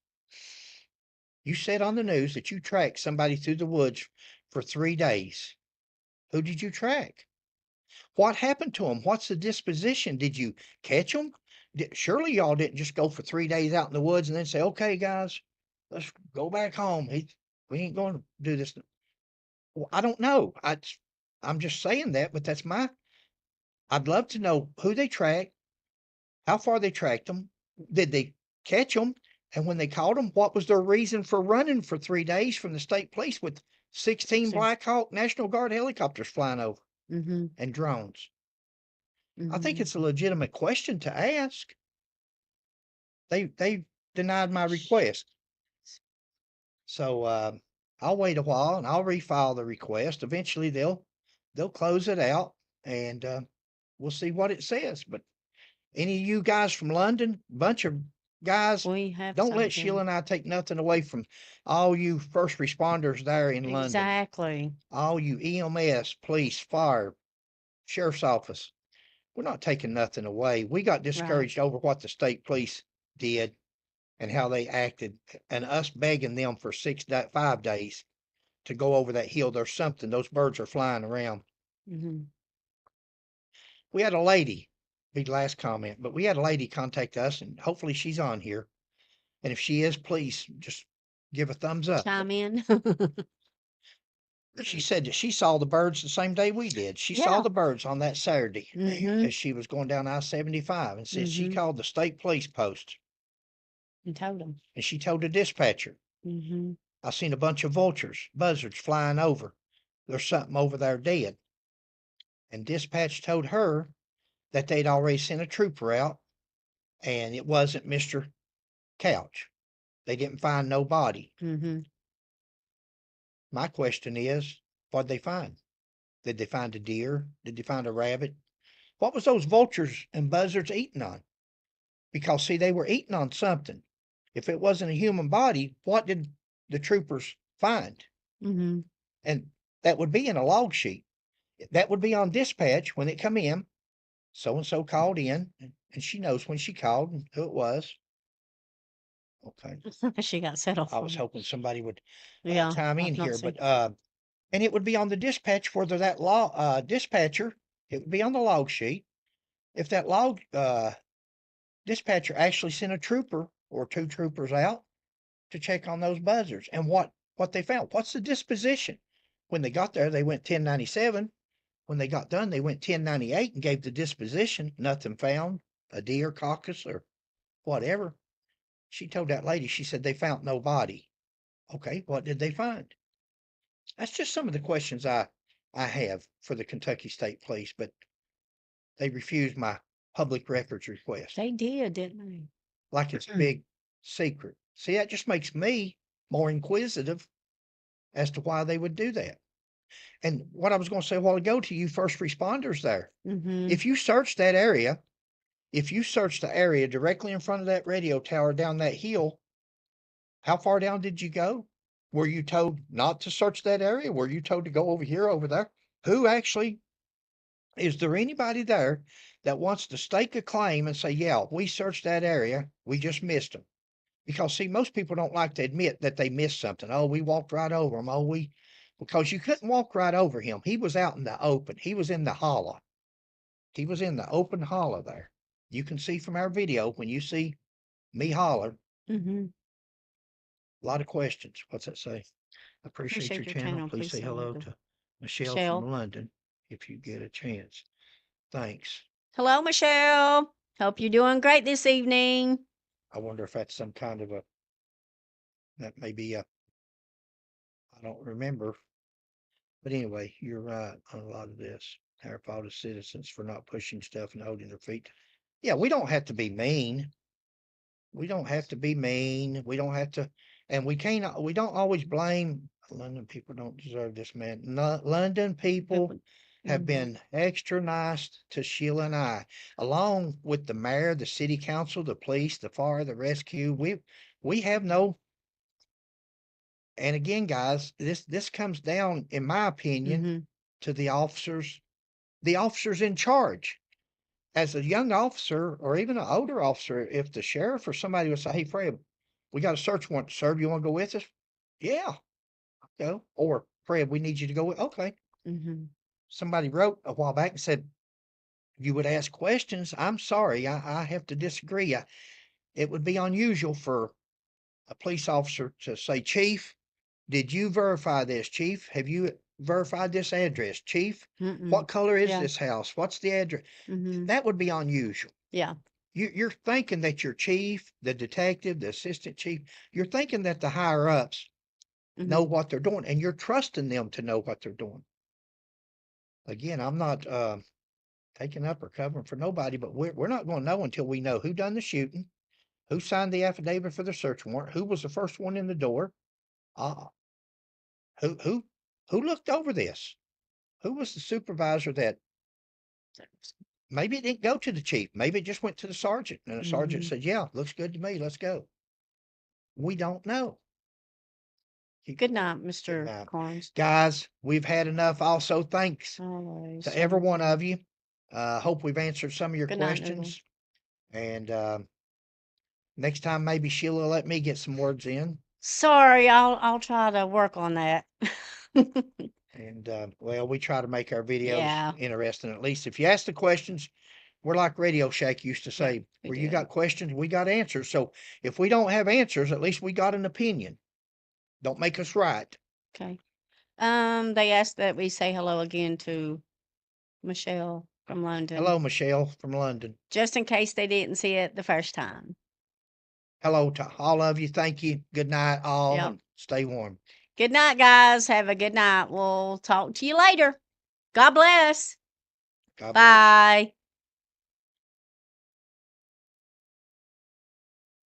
You said on the news that you tracked somebody through the woods for 3 days. Who did you track? What happened to him? What's the disposition? Did you catch him? Surely y'all didn't just go for 3 days out in the woods and then say, okay, guys, let's go back home. We ain't going to do this. Well, I don't know. I'm just saying that, but I'd love to know who they tracked, how far they tracked them. Did they catch them? And when they caught them, what was their reason for running for 3 days from the state police with 16 16. Black Hawk National Guard helicopters flying over Mhm. and drones? I think Mhm. it's a legitimate question to ask. They denied my request. So I'll wait a while and I'll refile the request. Eventually they'll close it out and we'll see what it says. But any of you guys from London, bunch of guys, We have don't some let of Sheila them. and I take nothing away from all you first responders there in London, Exactly. all you EMS, police, fire, sheriff's office. We're not taking nothing away. We got Right. discouraged over what the state police did and how they acted, and us begging them for 5 days to go over that hill. There's something. Those birds are flying around. Mhm. We had a lady, be the last comment, but we had a lady contact us, and hopefully she's on here. And if she is, please just give a thumbs up. Chime in. She said that she saw the birds the same day we did. She saw Yeah. the birds on that Saturday Mhm. as she was going down I-75 and said she Mhm. called the state police post And told them. and she told the dispatcher, Mhm. I seen a bunch of vultures, buzzards flying over. There's something over there dead. And dispatch told her that they'd already sent a trooper out and it wasn't Mr. Couch. They didn't find no body. Mhm. My question is, what'd they find? Did they find a deer? Did they find a rabbit? What was those vultures and buzzards eating on? Because see, they were eating on something. If it wasn't a human body, what did the troopers find? Mhm. And that would be in a log sheet. That would be on dispatch when it come in. So and so called in, and she knows when she called and who it was. Okay, She got settled I was for it. hoping somebody would Yeah. chime in I've not here, seen. but and it would be on the dispatch whether that law dispatcher. It would be on the log sheet if that log dispatcher actually sent a trooper or two troopers out to check on those buzzards and what they found. What's the disposition? When they got there, they went 1097. When they got done, they went 1098 and gave the disposition. Nothing found, a deer, caucus, or whatever. She told that lady, she said they found no body. Okay, what did they find? That's just some of the questions I have for the Kentucky State Police, but they refused my public records request. They did, didn't Like it's a they? big secret. See, that just makes me more inquisitive as to why they would do that. And what I was going to say a while ago to you first responders there, Mhm. if you search that area, if you search the area directly in front of that radio tower down that hill, how far down did you go? Were you told not to search that area? Were you told to go over here, over there? Who actually, is there anybody there that wants to stake a claim and say, yeah, we searched that area, we just missed them? Because see, most people don't like to admit that they missed something. Oh, we walked right over them. Oh, because you couldn't walk right over him. He was out in the open. He was in the hollow. He was in the open hollow there. You can see from our video when you see me holler, Mm-hmm. a lot of questions. What's that say? Appreciate your Appreciate your channel. channel. Please Please say say hello hello to to Michelle from Michelle. London if you get a chance. Thanks. Hello, Michelle. Hope you're doing great this evening. I wonder if that's some kind of that may be I don't remember. But anyway, you're right on a lot of this. Our fault as citizens for not pushing stuff and holding their feet. Yeah, we don't have to be mean. We don't have to be mean. We don't have to, and we don't always blame London people don't deserve this, man. No, London people have Mm-hmm. been extra nice to Sheila and I, along with the mayor, the city council, the police, the fire, the rescue. We have no, and again, guys, this comes down, in my opinion, Mm-hmm. to the officers in charge. As a young officer or even an older officer, if the sheriff or somebody would say, "Hey, Fred, we got a search warrant, sir. Do you want to go with us?" Yeah, go. Or Fred, we need you to go with. Okay. Mm-hmm. Somebody wrote a while back and said you would ask questions. I'm sorry, I have to disagree. It would be unusual for a police officer to say, "Chief, did you verify this, Chief? Have you verified this address, Chief? Mm-mm. What color is Yeah. this house? What's the address?" Mm-hmm. That would be unusual. Yeah. You're thinking that your chief, the detective, the assistant chief, you're thinking that the higher ups know Mm-hmm. what they're doing, and you're trusting them to know what they're doing. Again, I'm not taking up or covering for nobody, but we're not going to know until we know who done the shooting, who signed the affidavit for the search warrant, who was the first one in the door, uh, who who who looked over this, who was the supervisor that maybe it didn't go to the chief, maybe it just went to the sergeant, and the sergeant Mm-hmm. said, "Yeah, looks good to me. Let's go." We don't know. Good night, Good Mr. night. Carnes. Guys, we've had enough. Also, thanks Always. to every one of you. Hope we've answered some of your Good night, Noodle. questions. And next time, maybe Sheila will let me get some words in. Sorry, I'll try to work on that. And well, we try to make our videos Yeah. interesting. At least if you ask the questions, we're like Radio Shack used to Yeah, say, we where you did. got questions, we got answers. So if we don't have answers, at least we got an opinion. Don't make us right. Okay. They asked that we say hello again to Michelle from London, Hello, Michelle from London. just in case they didn't see it the first time. Hello to all of you. Thank you. Good night, all, Yep. and stay warm. Good night, guys. Have a good night. We'll talk to you later. God bless. God bless. Bye.